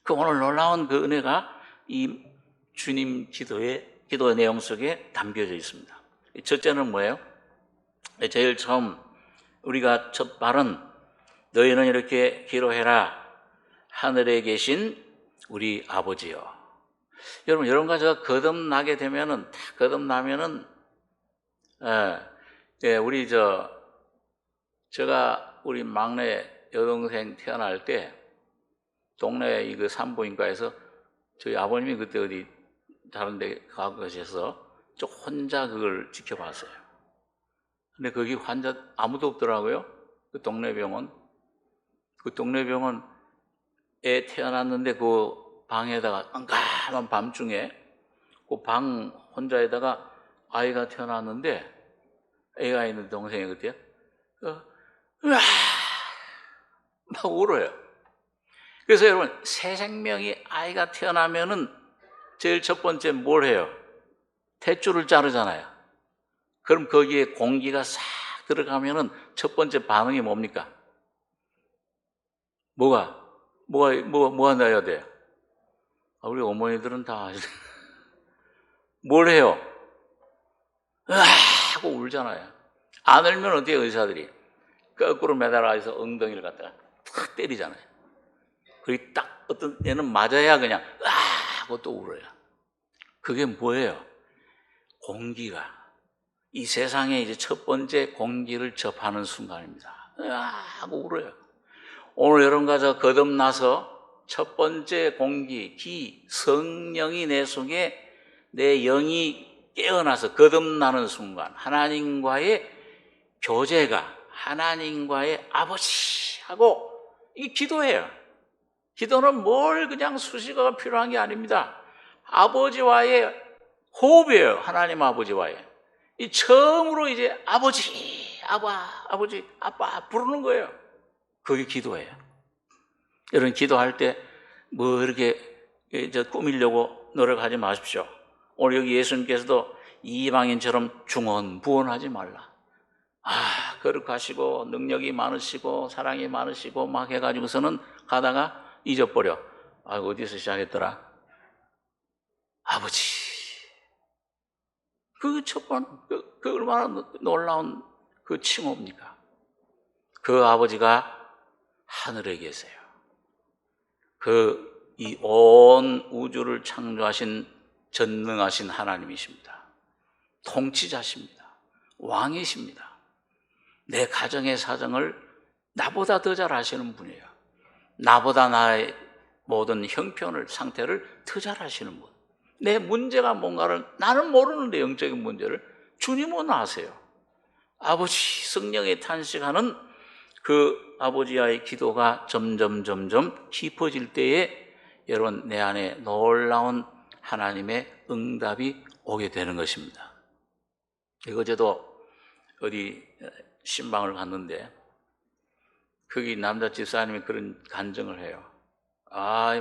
그 오늘 놀라운 그 은혜가 이 주님 기도의 내용 속에 담겨져 있습니다. 첫째는 뭐예요? 제일 처음 우리가 첫 발은 너희는 이렇게 기도해라. 하늘에 계신 우리 아버지여. 여러분과 제가 거듭나게 되면은, 거듭나면은, 제가 우리 막내 여동생 태어날 때 동네 이 산부인과에서 저희 아버님이 그때 어디 다른 데 가 계셔서 저 혼자 그걸 지켜봤어요. 근데 거기 환자 아무도 없더라고요. 그 동네 병원. 그 동네 병원 애 태어났는데 그 방에다가 깜깜한 밤중에 그 방 혼자에다가 아이가 태어났는데, 애가 있는 동생이 그때요. 으아! 막 울어요. 그래서 여러분, 새 생명이 아이가 태어나면은 제일 첫 번째 뭘 해요? 탯줄을 자르잖아요. 그럼 거기에 공기가 싹 들어가면은 첫 번째 반응이 뭡니까? 뭐가 넣어야 돼요? 우리 어머니들은 다 아시죠? 뭘 해요? 으아 하고 울잖아요. 안 울면 어때요? 의사들이 거꾸로 매달아서 엉덩이를 갖다가 탁 때리잖아요. 그리고 딱 어떤 얘는 맞아야 그냥 으아 하고 또 울어요. 그게 뭐예요? 공기가 이 세상에 이제 첫 번째 공기를 접하는 순간입니다. 으아 하고 울어요. 오늘 여러분과 거듭나서 첫 번째 공기, 기, 성령이 내 속에 내 영이 깨어나서 거듭나는 순간 하나님과의 교제가 하나님과의 아버지하고 이게 기도예요. 기도는 뭘 그냥 수식어가 필요한 게 아닙니다. 아버지와의 호흡이에요. 하나님 아버지와의. 이 처음으로 이제 아버지, 아버지, 아빠 부르는 거예요. 그게 기도예요. 여러분 기도할 때 뭐 이렇게 꾸미려고 노력하지 마십시오. 오늘 여기 예수님께서도 이방인처럼 중언부언하지 말라. 거룩하시고 능력이 많으시고 사랑이 많으시고 막 해가지고서는 가다가 잊어버려. 어디서 시작했더라? 아버지. 그 첫 번, 그 얼마나 놀라운 그 칭호입니까? 그 아버지가 하늘에 계세요. 이 온 우주를 창조하신 전능하신 하나님이십니다. 통치자십니다. 왕이십니다. 내 가정의 사정을 나보다 더 잘 아시는 분이에요. 나보다 나의 모든 형편을, 상태를 더 잘 아시는 분. 내 문제가 뭔가를 나는 모르는데 영적인 문제를 주님은 아세요. 아버지 성령에 탄식하는 그 아버지와의 기도가 점점 깊어질 때에 여러분 내 안에 놀라운 하나님의 응답이 오게 되는 것입니다. 어제도 어디 신방을 갔는데 거기 남자 집사님이 그런 간증을 해요.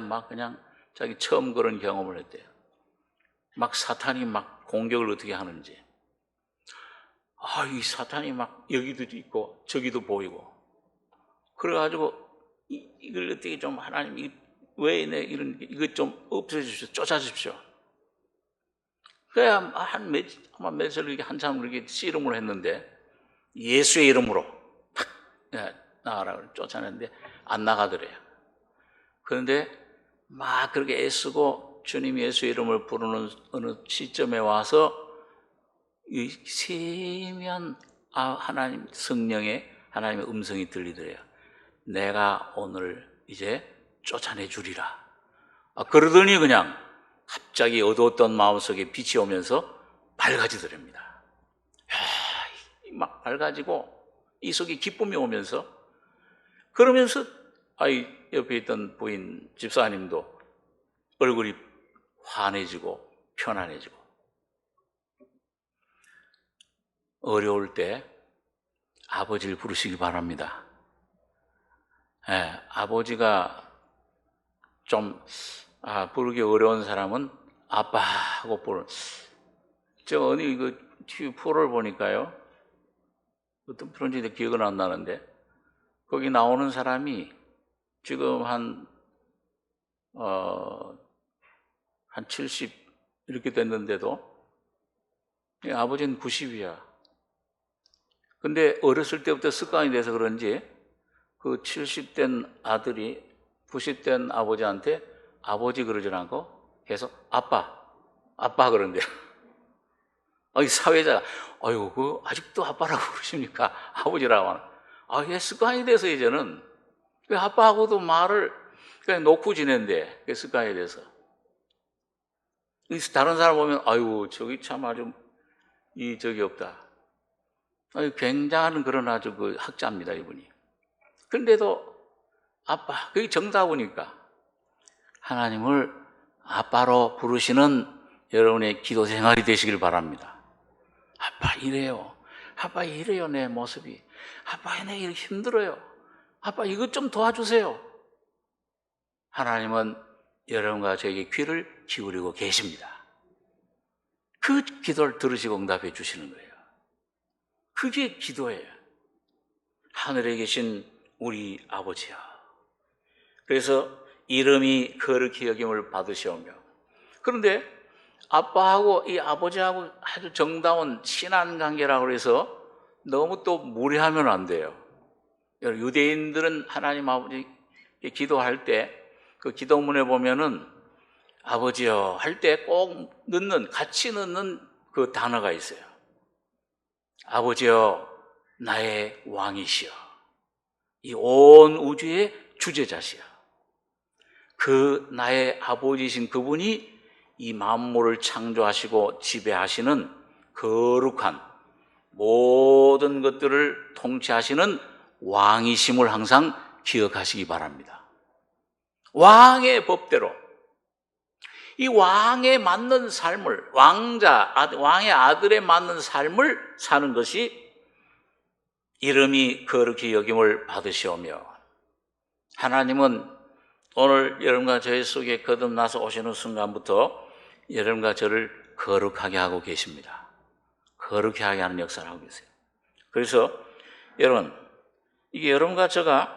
막 그냥 자기 처음 그런 경험을 했대요. 막 사탄이 막 공격을 어떻게 하는지. 이 사탄이 막 여기도 있고 저기도 보이고. 그래가지고 이걸 어떻게 좀 하나님 왜 이거 좀 없애주십시오. 쫓아주십시오. 그래야 아마 며칠 이렇게 한참 그렇게 씨름을 했는데 예수의 이름으로 탁 나가라고 쫓아냈는데 안 나가더래요. 그런데 막 그렇게 애쓰고 주님 예수의 이름을 부르는 어느 시점에 와서 이 세미한 하나님 성령의 하나님의 음성이 들리더래요. 내가 오늘 이제 쫓아내 주리라. 그러더니 그냥 갑자기 어두웠던 마음속에 빛이 오면서 밝아지더랍니다. 막 밝아지고 이 속에 기쁨이 오면서 그러면서 옆에 있던 부인 집사님도 얼굴이 환해지고 편안해지고. 어려울 때 아버지를 부르시기 바랍니다. 아버지가 좀 부르기 어려운 사람은 아빠 하고 제가 어디 TV 프로를 보니까요, 어떤 프로인지 기억은 안 나는데 거기 나오는 사람이 지금 한 70 이렇게 됐는데도 아버지는 90이야. 근데 어렸을 때부터 습관이 돼서 그런지 그 70된 아들이 90된 아버지한테 아버지 그러지 않고 계속 아빠 그런대요. 사회자가 아직도 아빠라고 그러십니까? 아버지라고 하는. 이게 습관이 돼서 이제는 그 아빠하고도 말을 그냥 놓고 지낸대. 그 습관이 돼서. 다른 사람 보면 저기 참 아주 적이 없다. 굉장한 그런 아주 그 학자입니다, 이분이. 그런데도 아빠, 그게 정답이니까 하나님을 아빠로 부르시는 여러분의 기도 생활이 되시길 바랍니다. 아빠 이래요. 아빠 이래요, 내 모습이. 아빠 내 이렇게 힘들어요. 아빠 이것 좀 도와주세요. 하나님은 여러분과 저에게 귀를 기울이고 계십니다. 그 기도를 들으시고 응답해 주시는 거예요. 그게 기도예요. 하늘에 계신 우리 아버지야. 그래서 이름이 거룩히 여김을 받으시오며. 그런데 아빠하고 이 아버지하고 아주 정다운 친한 관계라고 해서 너무 또 무리하면 안 돼요. 유대인들은 하나님 아버지 기도할 때 그 기도문에 보면은 아버지여 할 때 꼭 같이 넣는 그 단어가 있어요. 아버지여 나의 왕이시여, 이 온 우주의 주제자시여. 그 나의 아버지신 그분이 이 만물을 창조하시고 지배하시는 거룩한 모든 것들을 통치하시는 왕이심을 항상 기억하시기 바랍니다. 왕의 법대로, 이 왕에 맞는 삶을, 왕의 아들에 맞는 삶을 사는 것이 이름이 거룩히 여김을 받으시오며, 하나님은 오늘 여러분과 저희 속에 거듭나서 오시는 순간부터 여러분과 저를 거룩하게 하고 계십니다. 거룩하게 하는 역사를 하고 계세요. 그래서 여러분, 이게 여러분과 저가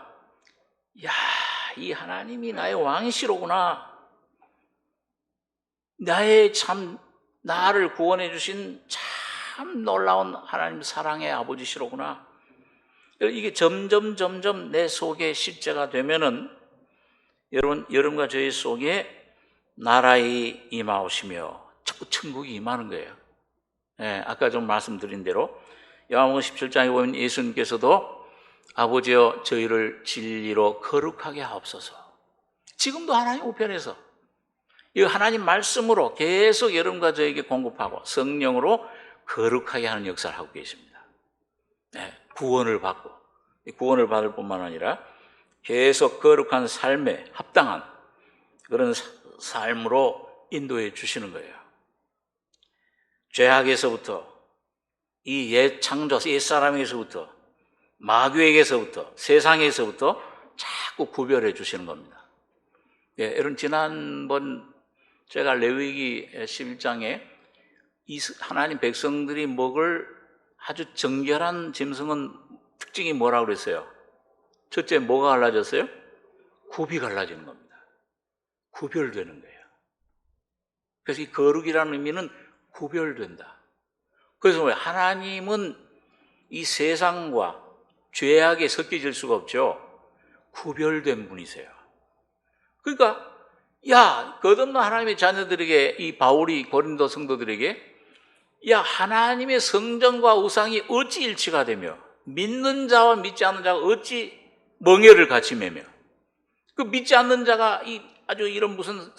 이 하나님이 나의 왕이시로구나, 나를 구원해 주신 참 놀라운 하나님 사랑의 아버지시로구나, 이게 점점 내 속에 실제가 되면은 여러분과 저희 속에 나라의 임하오시며 자꾸 천국이 임하는 거예요. 아까 좀 말씀드린 대로 요한복음 17장에 보면 예수님께서도 아버지여 저희를 진리로 거룩하게 하옵소서. 지금도 하나님 우편에서 이 하나님 말씀으로 계속 여러분과 저에게 공급하고 성령으로 거룩하게 하는 역사를 하고 계십니다. 구원을 받을 뿐만 아니라 계속 거룩한 삶에 합당한 그런 삶으로 인도해 주시는 거예요. 죄악에서부터, 이 옛 창조, 옛 사람에게서부터, 마귀에게서부터, 세상에서부터 자꾸 구별해 주시는 겁니다. 여러분, 지난번 제가 레위기 11장에 하나님 백성들이 먹을 아주 정결한 짐승은 특징이 뭐라고 그랬어요? 첫째, 뭐가 갈라졌어요? 굽이 갈라지는 겁니다. 구별되는 거예요. 그래서 이 거룩이라는 의미는 구별된다. 그래서 왜 하나님은 이 세상과 죄악에 섞여질 수가 없죠. 구별된 분이세요. 그러니까 거듭난 하나님의 자녀들에게, 이 바울이 고린도 성도들에게 하나님의 성전과 우상이 어찌 일치가 되며 믿는 자와 믿지 않는 자가 어찌 멍에를 같이 매며, 그 믿지 않는 자가 아주 이런 무슨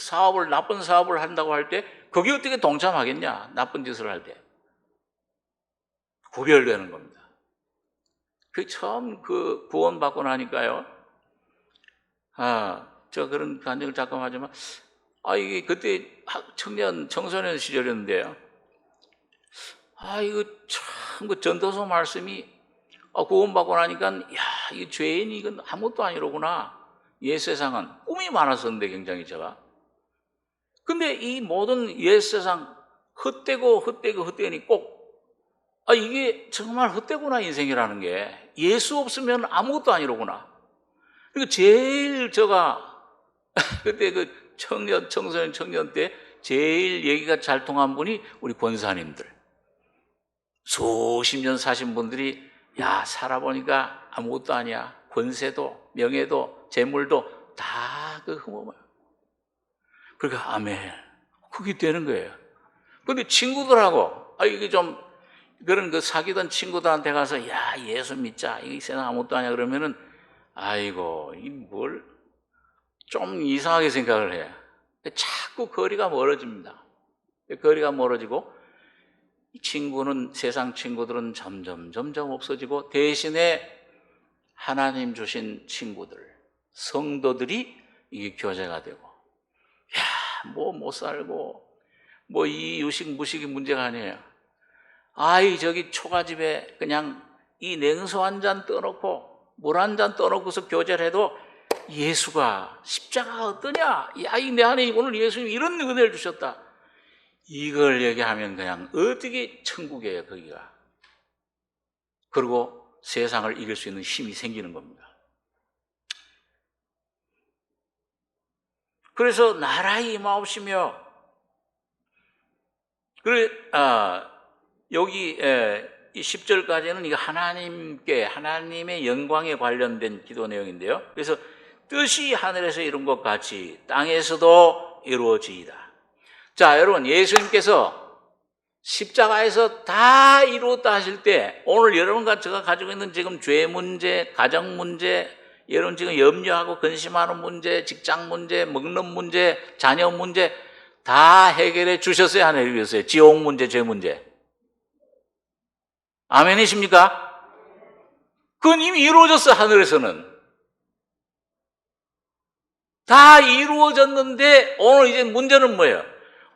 나쁜 사업을 한다고 할 때 거기 어떻게 동참하겠냐, 나쁜 짓을 할 때. 구별되는 겁니다. 그 처음 구원받고 나니까요, 저 그런 간증을 잠깐 하지만, 이게 그때 청소년 시절이었는데요. 이거 참, 전도서 말씀이, 구원받고 나니까, 이 죄인이 이건 아무것도 아니로구나. 옛 세상은 꿈이 많았었는데, 굉장히 제가. 근데 이 모든 옛 세상, 헛되니 이게 정말 헛되구나, 인생이라는 게. 예수 없으면 아무것도 아니로구나. 그리고 제일 그때 청소년 청년 때 제일 얘기가 잘 통한 분이 우리 권사님들. 수십 년 사신 분들이, 살아보니까 아무것도 아니야. 권세도, 명예도, 재물도 다 흠없어요. 그러니까, 아멘. 그게 되는 거예요. 근데 친구들하고, 이게 좀, 그런 사귀던 친구들한테 가서, 예수 믿자. 이 세상 아무것도 아니야. 그러면은, 좀 이상하게 생각을 해. 자꾸 거리가 멀어집니다. 거리가 멀어지고, 세상 친구들은 점점 없어지고, 대신에 하나님 주신 친구들, 성도들이 이게 교제가 되고, 못 살고, 이 유식, 무식이 문제가 아니에요. 저기 초가집에 그냥 이 냉수 한 잔 떠놓고, 물 한 잔 떠놓고서 교제를 해도 예수가, 십자가가 어떠냐? 내 안에 오늘 예수님이 이런 은혜를 주셨다. 이걸 얘기하면 그냥 어떻게 천국이에요, 거기가. 그리고 세상을 이길 수 있는 힘이 생기는 겁니다. 그래서 나라의 임하옵시며, 여기 이 10절까지는 이거 하나님의 영광에 관련된 기도 내용인데요. 그래서 뜻이 하늘에서 이룬 것 같이 땅에서도 이루어지이다. 자, 여러분, 예수님께서 십자가에서 다 이루었다 하실 때 오늘 여러분과 제가 가지고 있는 지금 죄 문제, 가정 문제, 여러분 지금 염려하고 근심하는 문제, 직장 문제, 먹는 문제, 자녀 문제 다 해결해 주셨어요? 안 해결했어요? 지옥 문제, 죄 문제. 아멘이십니까? 그건 이미 이루어졌어. 하늘에서는 다 이루어졌는데 오늘 이제 문제는 뭐예요?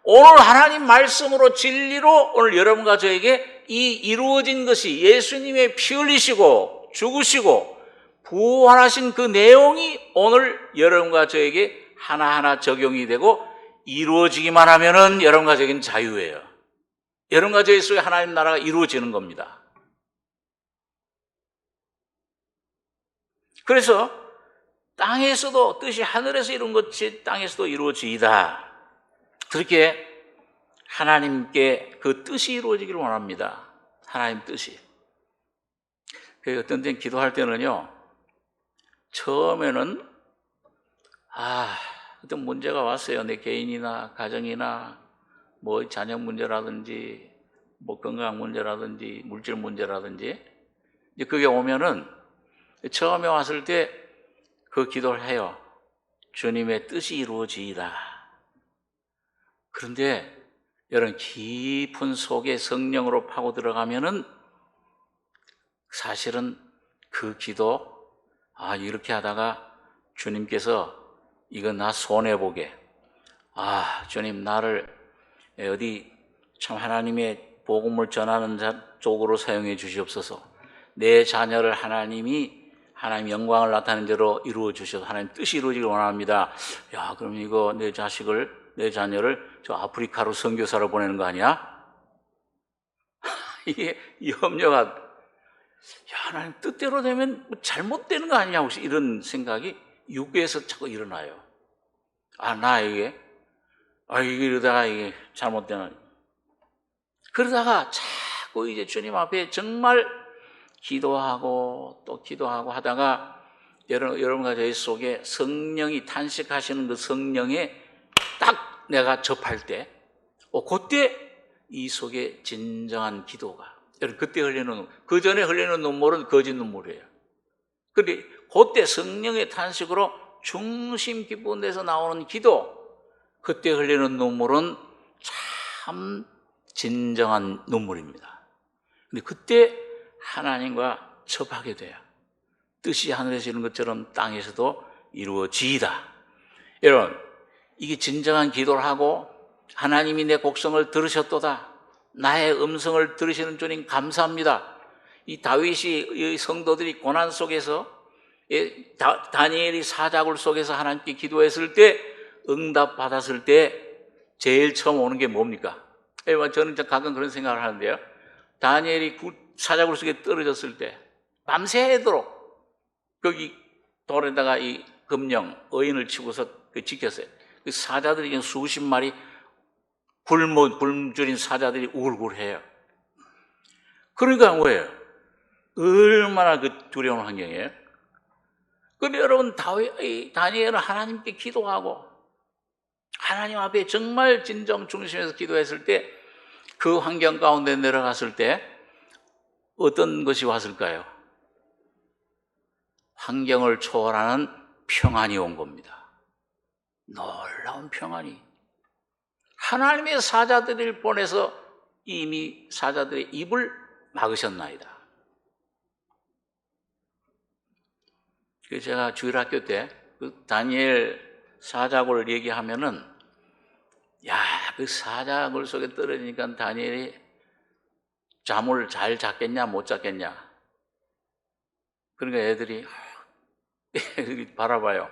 오늘 하나님 말씀으로 진리로 오늘 여러분과 저에게 이 이루어진 것이 예수님의 피 흘리시고 죽으시고 부활하신 그 내용이 오늘 여러분과 저에게 하나하나 적용이 되고 이루어지기만 하면은 여러분과 저에게는 자유예요. 여러분과 저희 속에 하나님 나라가 이루어지는 겁니다. 그래서 땅에서도 뜻이 하늘에서 이룬 것이 땅에서도 이루어지이다. 그렇게 하나님께 그 뜻이 이루어지기를 원합니다. 하나님 뜻이. 그 어떤 때 기도할 때는요, 처음에는 어떤 문제가 왔어요. 내 개인이나 가정이나 뭐 자녀 문제라든지 뭐 건강 문제라든지 물질 문제라든지 이제 그게 오면은 처음에 왔을 때 그 기도를 해요. 주님의 뜻이 이루어지이다. 그런데 여러분 깊은 속에 성령으로 파고 들어가면은 사실은 그 기도 이렇게 하다가 주님께서 이거 나 손해보게 주님 나를 어디 참 하나님의 복음을 전하는 쪽으로 사용해 주시옵소서. 내 자녀를 하나님 영광을 나타내는 대로 이루어 주셔서 하나님 뜻이 이루어지길 원합니다. 야, 그럼 이거 내 자녀를 저 아프리카로 선교사로 보내는 거 아니야? 이게 염려가 하나님 뜻대로 되면 잘못되는 거 아니냐 혹시 이런 생각이 육에서 자꾸 일어나요. 이게 이러다가 이게 잘못되는. 그러다가 자꾸 이제 주님 앞에 정말 기도하고 또 기도하고 하다가 여러분과 저희 속에 성령이 탄식하시는 그 성령에 딱 내가 접할 때 그때 이 속에 진정한 기도가 여러분 그때 흘리는 그 전에 흘리는 눈물은 거짓 눈물이에요. 그런데 그때 성령의 탄식으로 중심 깊은 데서 나오는 기도 그때 흘리는 눈물은 참 진정한 눈물입니다. 근데 그때 하나님과 접하게 돼요. 뜻이 하늘에서 이룬 것처럼 땅에서도 이루어지이다. 여러분 이게 진정한 기도를 하고 하나님이 내 곡성을 들으셨도다. 나의 음성을 들으시는 주님 감사합니다. 이 다윗이 이 성도들이 고난 속에서 다니엘이 사자굴 속에서 하나님께 기도했을 때 응답 받았을 때 제일 처음 오는 게 뭡니까? 저는 가끔 그런 생각을 하는데요. 다니엘이 사자굴 속에 떨어졌을 때 밤새도록 거기 돌에다가 이 금령 의인을 치고서 지켰어요. 그 사자들이 그냥 수십 마리 굶주린 사자들이 우글우글해요. 그러니까 뭐예요? 얼마나 그 두려운 환경이에요. 그런데 여러분 다니엘은 하나님께 기도하고 하나님 앞에 정말 진정 중심에서 기도했을 때 그 환경 가운데 내려갔을 때 어떤 것이 왔을까요? 환경을 초월하는 평안이 온 겁니다. 놀라운 평안이. 하나님의 사자들을 보내서 이미 사자들의 입을 막으셨나이다. 그래서 제가 주일학교 때 그 다니엘 사자굴을 얘기하면은 그 사자굴 속에 떨어지니까 다니엘이 잠을 잘 잤겠냐 못 잤겠냐. 그러니까 애들이 바라봐요.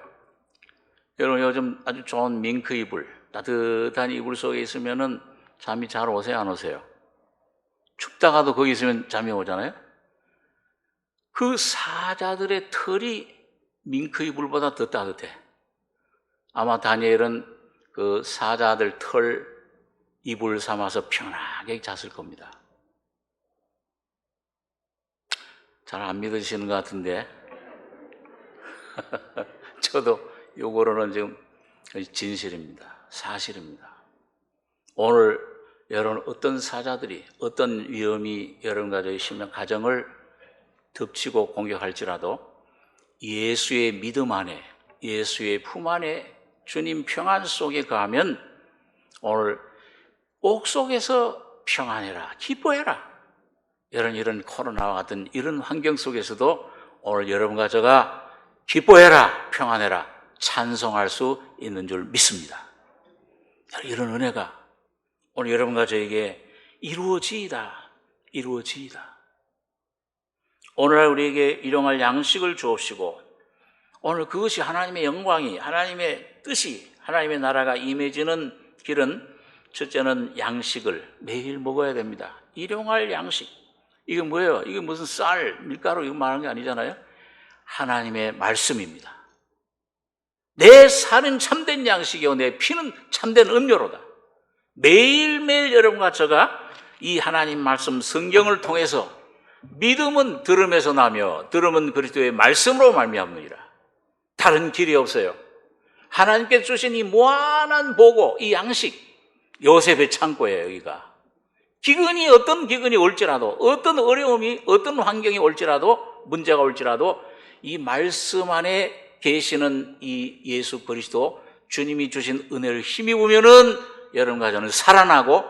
여러분 요즘 아주 좋은 밍크 이불 따뜻한 이불 속에 있으면은 잠이 잘 오세요 안 오세요? 춥다가도 거기 있으면 잠이 오잖아요. 그 사자들의 털이 밍크 이불보다 더 따뜻해. 아마 다니엘은 그 사자들 털 이불 삼아서 편하게 잤을 겁니다. 잘 안 믿으시는 것 같은데 저도 요거로는 지금 진실입니다. 사실입니다. 오늘 여러분 어떤 사자들이 어떤 위험이 여러분 가족의 신명 가정을 덮치고 공격할지라도 예수의 믿음 안에 예수의 품 안에 주님 평안 속에 가면 오늘 옥 속에서 평안해라 기뻐해라. 여러분 이런 코로나와 같은 이런 환경 속에서도 오늘 여러분과 저가 기뻐해라 평안해라 찬송할 수 있는 줄 믿습니다. 이런 은혜가 오늘 여러분과 저에게 이루어지이다. 오늘날 우리에게 일용할 양식을 주옵시고 오늘 그것이 하나님의 영광이 하나님의 뜻이 하나님의 나라가 임해지는 길은 첫째는 양식을 매일 먹어야 됩니다. 일용할 양식. 이게 뭐예요? 이게 무슨 쌀, 밀가루 이거 말하는 게 아니잖아요. 하나님의 말씀입니다. 내 살은 참된 양식이요 내 피는 참된 음료로다. 매일매일 여러분과 저가 이 하나님 말씀 성경을 통해서 믿음은 들음에서 나며 들음은 그리스도의 말씀으로 말미암느니라. 다른 길이 없어요. 하나님께 주신 이 무한한 보고 이 양식 요셉의 창고예요. 여기가 기근이 어떤 기근이 올지라도 어떤 어려움이 어떤 환경이 올지라도 문제가 올지라도 이 말씀 안에 계시는 이 예수 그리스도 주님이 주신 은혜를 힘입으면은 여러분과 저는 살아나고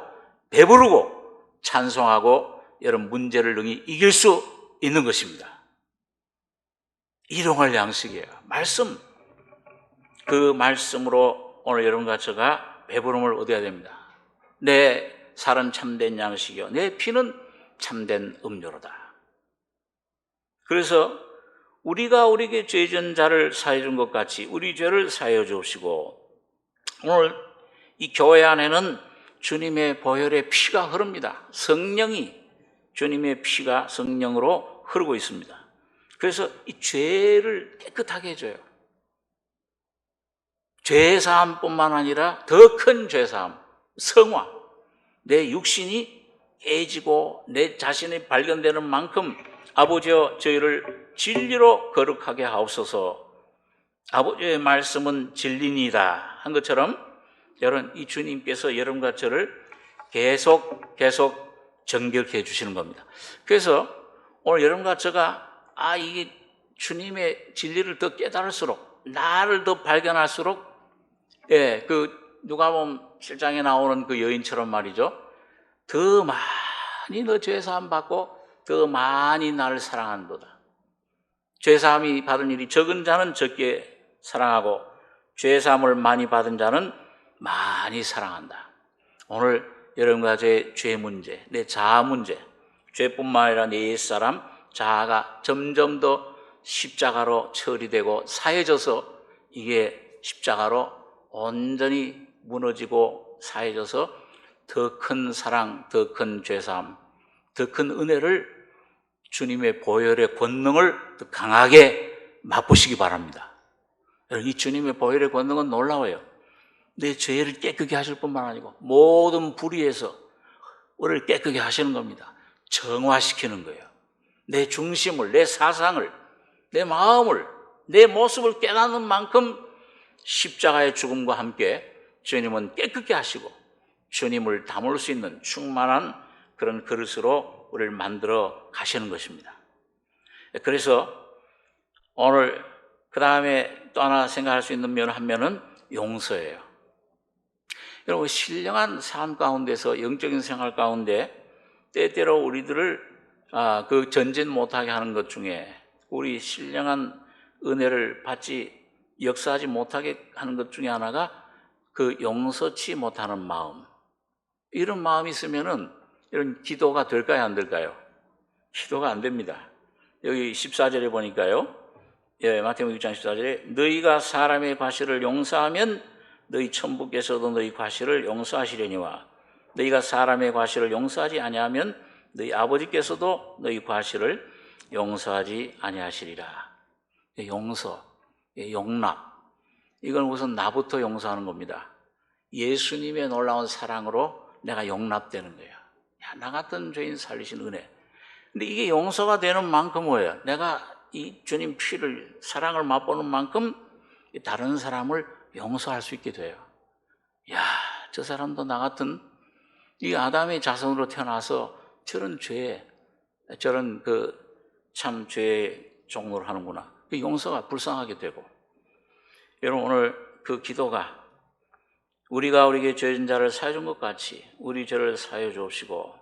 배부르고 찬송하고 여러분 문제를 능히 이길 수 있는 것입니다. 일용할 양식이에요. 말씀. 그 말씀으로 오늘 여러분과 저가 배부름을 얻어야 됩니다. 내 살은 참된 양식이요 내 피는 참된 음료로다. 그래서 우리가 우리에게 죄진 자를 사해 준 것 같이 우리 죄를 사해 주옵시고 오늘 이 교회 안에는 주님의 보혈의 피가 흐릅니다. 성령이 주님의 피가 성령으로 흐르고 있습니다. 그래서 이 죄를 깨끗하게 해줘요. 죄사함뿐만 아니라 더 큰 죄사함, 성화. 내 육신이 깨지고 내 자신이 발견되는 만큼 아버지여 저희를 진리로 거룩하게 하옵소서. 아버지의 말씀은 진리니이다 한 것처럼 여러분 이 주님께서 여러분과 저를 계속 정결케 해주시는 겁니다. 그래서 오늘 여러분과 저가 이게 주님의 진리를 더 깨달을수록 나를 더 발견할수록 그 누가복음 7장에 나오는 그 여인처럼 말이죠. 더 많이 너 죄사함 받고 더 많이 나를 사랑한도다. 죄사함이 받은 일이 적은 자는 적게 사랑하고 죄사함을 많이 받은 자는 많이 사랑한다. 오늘 여러분과 제 죄 문제, 내 자아 문제, 죄뿐만 아니라 내 옛사람 자아가 점점 더 십자가로 처리되고 사해져서 이게 십자가로 온전히 무너지고 사해져서 더 큰 사랑, 더 큰 죄사함, 더 큰 은혜를 주님의 보혈의 권능을 더 강하게 맛보시기 바랍니다. 이 주님의 보혈의 권능은 놀라워요. 내 죄를 깨끗게 하실 뿐만 아니고 모든 불의에서 우리를 깨끗게 하시는 겁니다. 정화시키는 거예요. 내 중심을, 내 사상을, 내 마음을, 내 모습을 깨닫는 만큼 십자가의 죽음과 함께 주님은 깨끗게 하시고 주님을 담을 수 있는 충만한 그런 그릇으로 우리를 만들어 가시는 것입니다. 그래서 오늘 그 다음에 또 하나 생각할 수 있는 면 한 면은 용서예요. 여러분 신령한 삶 가운데서 영적인 생활 가운데 때때로 우리들을 그 전진 못하게 하는 것 중에 우리 신령한 은혜를 받지 역사하지 못하게 하는 것 중에 하나가 그 용서치 못하는 마음. 이런 마음이 있으면은 이런 기도가 될까요, 안 될까요? 기도가 안 됩니다. 여기 14절에 보니까요. 마태복음 6장 14절에 너희가 사람의 과실을 용서하면 너희 천부께서도 너희 과실을 용서하시려니와 너희가 사람의 과실을 용서하지 아니하면 너희 아버지께서도 너희 과실을 용서하지 아니하시리라. 용서, 용납. 이건 우선 나부터 용서하는 겁니다. 예수님의 놀라운 사랑으로 내가 용납되는 거야. 야, 나 같은 죄인 살리신 은혜. 근데 이게 용서가 되는 만큼 뭐예요? 내가 이 주님 피를, 사랑을 맛보는 만큼 다른 사람을 용서할 수 있게 돼요. 야, 저 사람도 나 같은 이 아담의 자손으로 태어나서 저런 죄, 저런 참 죄의 종로를 하는구나. 그 용서가 불쌍하게 되고. 여러분, 오늘 그 기도가 우리가 우리에게 죄진 자를 사해 준 것 같이 우리 죄를 사해 주옵시고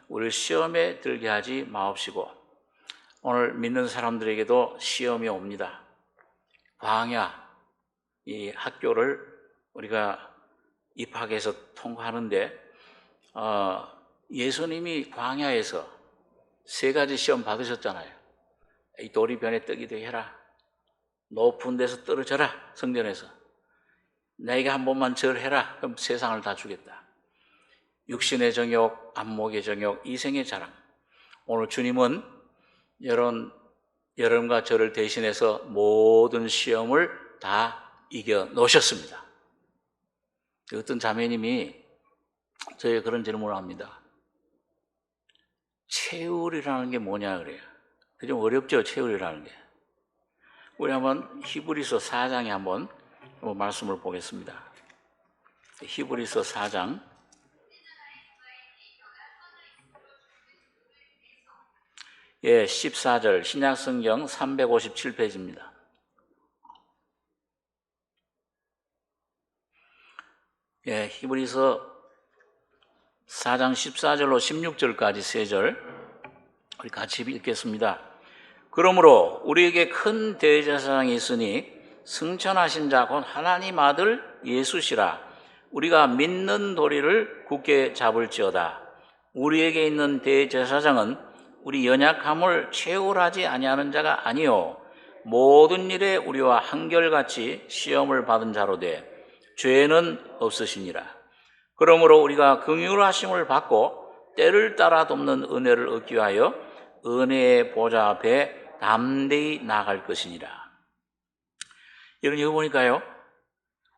우리를 시험에 들게 하지 마옵시고. 오늘 믿는 사람들에게도 시험이 옵니다. 광야, 이 학교를 우리가 입학해서 통과하는데 예수님이 광야에서 3가지 시험 받으셨잖아요. 이 돌이 변에 뜨게 되게 해라. 높은 데서 떨어져라. 성전에서. 나에게 한 번만 절해라. 그럼 세상을 다 주겠다. 육신의 정욕, 안목의 정욕, 이생의 자랑. 오늘 주님은 여러분과 저를 대신해서 모든 시험을 다 이겨 놓으셨습니다. 어떤 자매님이 저에게 그런 질문을 합니다. 채울이라는 게 뭐냐 그래요. 좀 어렵죠, 채울이라는 게. 우리 한번 히브리서 4장에 한번 말씀을 보겠습니다. 히브리서 4장 14절 신약성경 357페이지입니다. 히브리서 4장 14절로 16절까지 3절 우리 같이 읽겠습니다. 그러므로 우리에게 큰 대제사장이 있으니 승천하신 자 곧 하나님 아들 예수시라. 우리가 믿는 도리를 굳게 잡을지어다. 우리에게 있는 대제사장은 우리 연약함을 채울하지 아니하는 자가 아니요 모든 일에 우리와 한결같이 시험을 받은 자로 돼 죄는 없으시니라. 그러므로 우리가 긍휼하심을 받고 때를 따라 돕는 은혜를 얻기 위하여 은혜의 보좌 앞에 담대히 나아갈 것이니라. 여러분, 이거 보니까요,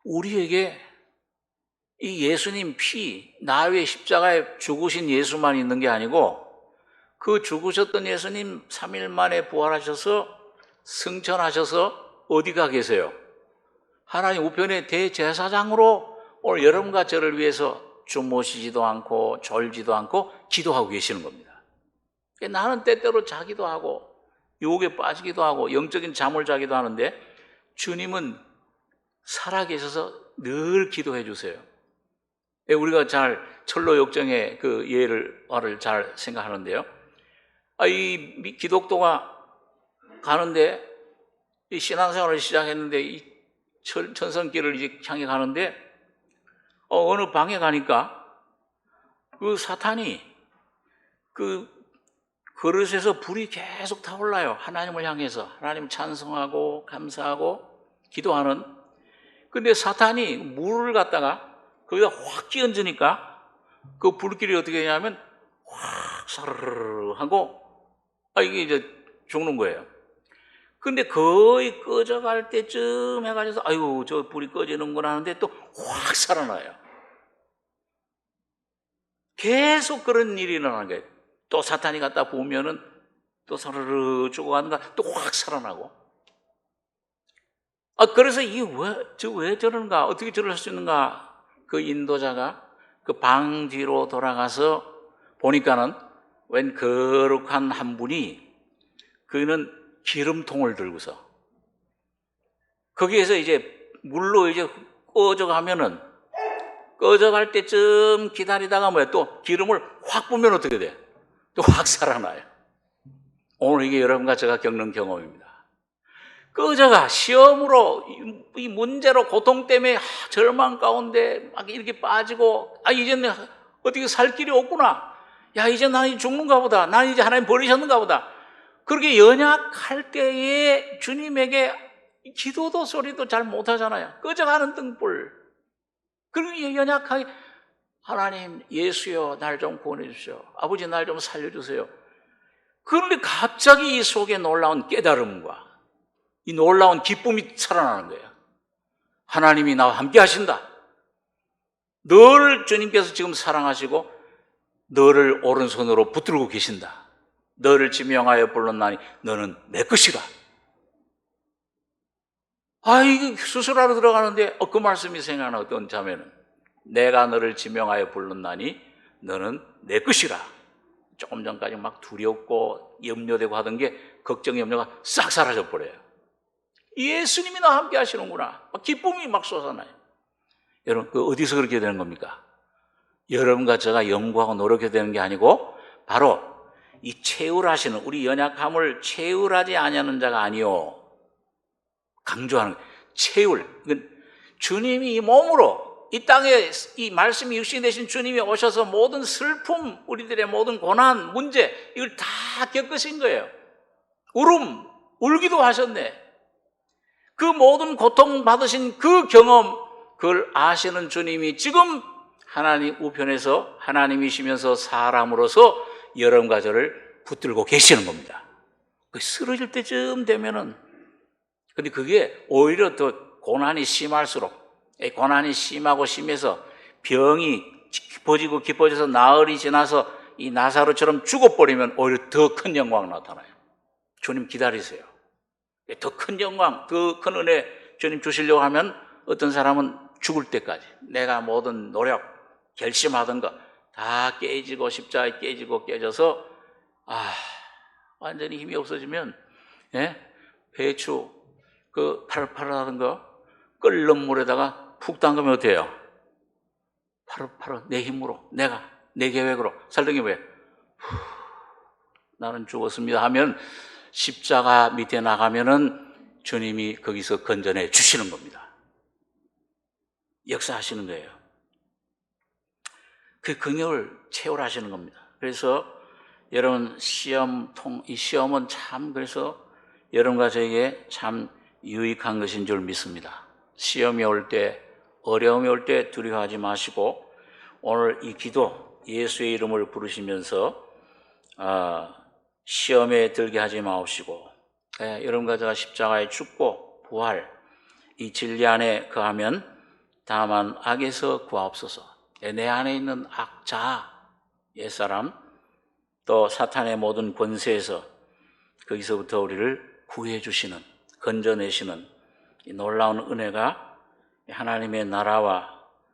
우리에게 이 예수님 피, 나 위에 십자가에 죽으신 예수만 있는 게 아니고 그 죽으셨던 예수님 3일 만에 부활하셔서 승천하셔서 어디가 계세요? 하나님 우편의 대제사장으로 오늘 여러분과 저를 위해서 주무시지도 않고 졸지도 않고 기도하고 계시는 겁니다. 나는 때때로 자기도 하고 유혹에 빠지기도 하고 영적인 잠을 자기도 하는데 주님은 살아계셔서 늘 기도해 주세요. 우리가 잘 철로 역정의 그 예를 잘 생각하는데요. 이 기독도가 가는데 이 신앙생활을 시작했는데 이 천성길을 이제 향해 가는데 어느 방에 가니까 그 사탄이 그 그릇에서 불이 계속 타올라요. 하나님을 향해서 하나님 찬송하고 감사하고 기도하는. 근데 사탄이 물을 갖다가 거기다 확 끼얹으니까 그 불길이 어떻게 되냐면 확 사르르 하고 이게 이제 죽는 거예요. 근데 거의 꺼져갈 때쯤 해가지고 아이고 저 불이 꺼지는구나 하는데 또 확 살아나요. 계속 그런 일이 일어나는 거예요. 또 사탄이 갖다 보면은 또 사르르 죽어가는가 또 확 살아나고. 그래서 이게 왜 저러는가, 어떻게 저럴 수 있는가. 그 인도자가 그 방 뒤로 돌아가서 보니까는 웬 거룩한 한 분이 그는 기름통을 들고서 거기에서 이제 물로 이제 꺼져가면은 꺼져갈 때쯤 기다리다가 또 기름을 확 부으면 어떻게 돼? 또 확 살아나요. 오늘 이게 여러분과 제가 겪는 경험입니다. 꺼져가 시험으로 이 문제로 고통 때문에 절망 가운데 막 이렇게 빠지고 이제는 어떻게 살 길이 없구나. 야 이제 나는 죽는가 보다. 나는 이제 하나님 버리셨는가 보다. 그렇게 연약할 때에 주님에게 기도도 소리도 잘 못하잖아요. 꺼져가는 등불. 그렇게 연약하게 하나님 예수여 날 좀 구원해 주십시오. 아버지 날 좀 살려주세요. 그런데 갑자기 이 속에 놀라운 깨달음과 이 놀라운 기쁨이 살아나는 거예요. 하나님이 나와 함께 하신다. 너를 주님께서 지금 사랑하시고 너를 오른손으로 붙들고 계신다. 너를 지명하여 불렀나니 너는 내 것이라. 이거 수술하러 들어가는데 그 말씀이 생각나. 어떤 자매는 내가 너를 지명하여 불렀나니 너는 내 것이라. 조금 전까지 막 두렵고 염려되고 하던 게 걱정, 염려가 싹 사라져 버려요. 예수님이 나와 함께 하시는구나. 기쁨이 막 솟아나요. 여러분, 그 어디서 그렇게 되는 겁니까? 여러분과 제가 연구하고 노력해야 되는 게 아니고 바로 이 채울하시는, 우리 연약함을 채울하지 아니하는 자가 아니요, 강조하는 채울. 주님이 이 몸으로 이 땅에 이 말씀이 육신이 되신 주님이 오셔서 모든 슬픔, 우리들의 모든 고난, 문제 이걸 다 겪으신 거예요. 울기도 하셨네. 그 모든 고통 받으신 그 경험, 그걸 아시는 주님이 지금 하나님 우편에서 하나님이시면서 사람으로서 여러분과 저를 붙들고 계시는 겁니다. 쓰러질 때쯤 되면은, 근데 그게 오히려 더 고난이 심할수록, 고난이 심하고 심해서 병이 깊어져서 나흘이 지나서 이 나사로처럼 죽어버리면 오히려 더 큰 영광 나타나요. 주님 기다리세요. 더 큰 영광, 더 큰 은혜 주님 주시려고 하면 어떤 사람은 죽을 때까지 내가 모든 노력, 결심하던 거 다 깨지고 십자가에 깨져서 완전히 힘이 없어지면, 배추 그 파릇파릇하던 거 끓는 물에다가 푹 담그면 어때요? 파릇파릇 내 힘으로, 내가 내 계획으로 살던 게 뭐예요? 나는 죽었습니다 하면 십자가 밑에 나가면은 주님이 거기서 건져내 주시는 겁니다. 역사하시는 거예요. 그 긍휼을 채울하시는 겁니다. 그래서 여러분 이 시험은 참, 그래서 여러분과 저에게 참 유익한 것인 줄 믿습니다. 시험이 올 때, 어려움이 올 때 두려워하지 마시고 오늘 이 기도, 예수의 이름을 부르시면서 시험에 들게 하지 마옵시고, 여러분과 제가 십자가에 죽고 부활, 이 진리 안에 거하면 다만 악에서 구하옵소서. 내 안에 있는 악자, 옛사람, 또 사탄의 모든 권세에서 거기서부터 우리를 구해 주시는, 건져내시는 이 놀라운 은혜가 하나님의 나라와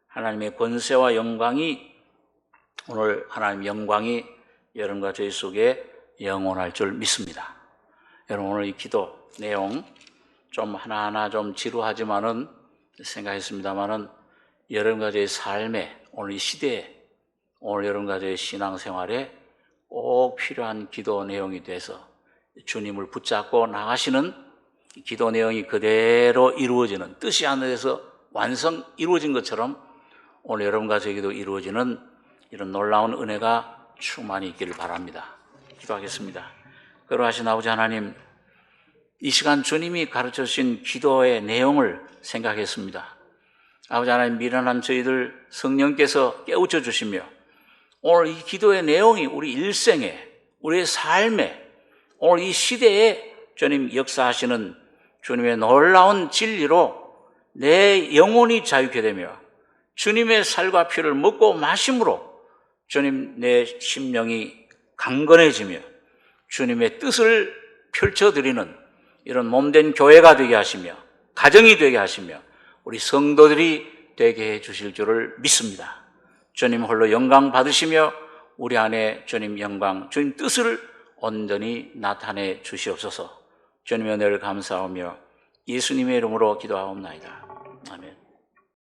하나님의 권세와 영광이, 오늘 하나님 영광이 여러분과 저희 속에 영원할 줄 믿습니다. 여러분, 오늘 이 기도 내용 좀 하나하나 좀 지루하지만은 생각했습니다만은 여러분과 저의 삶에, 오늘 이 시대에, 오늘 여러분과 저의 신앙생활에 꼭 필요한 기도 내용이 돼서 주님을 붙잡고 나가시는 기도 내용이 그대로 이루어지는, 뜻이 하늘에서 이루어진 것처럼 오늘 여러분과 저에게도 이루어지는 이런 놀라운 은혜가 충만히 있기를 바랍니다. 기도하겠습니다. 그러하신 아버지 하나님, 이 시간 주님이 가르쳐 주신 기도의 내용을 생각했습니다. 아버지 하나님, 미련한 저희들 성령께서 깨우쳐 주시며 오늘 이 기도의 내용이 우리 일생에, 우리의 삶에, 오늘 이 시대에 주님 역사하시는 주님의 놀라운 진리로 내 영혼이 자유케 되며 주님의 살과 피를 먹고 마심으로 주님 내 심령이 강건해지며 주님의 뜻을 펼쳐드리는 이런 몸된 교회가 되게 하시며 가정이 되게 하시며 우리 성도들이 되게 해 주실 줄을 믿습니다. 주님 홀로 영광 받으시며 우리 안에 주님 영광, 주님 뜻을 온전히 나타내 주시옵소서. 주님의 은혜를 감사하며 예수님의 이름으로 기도하옵나이다.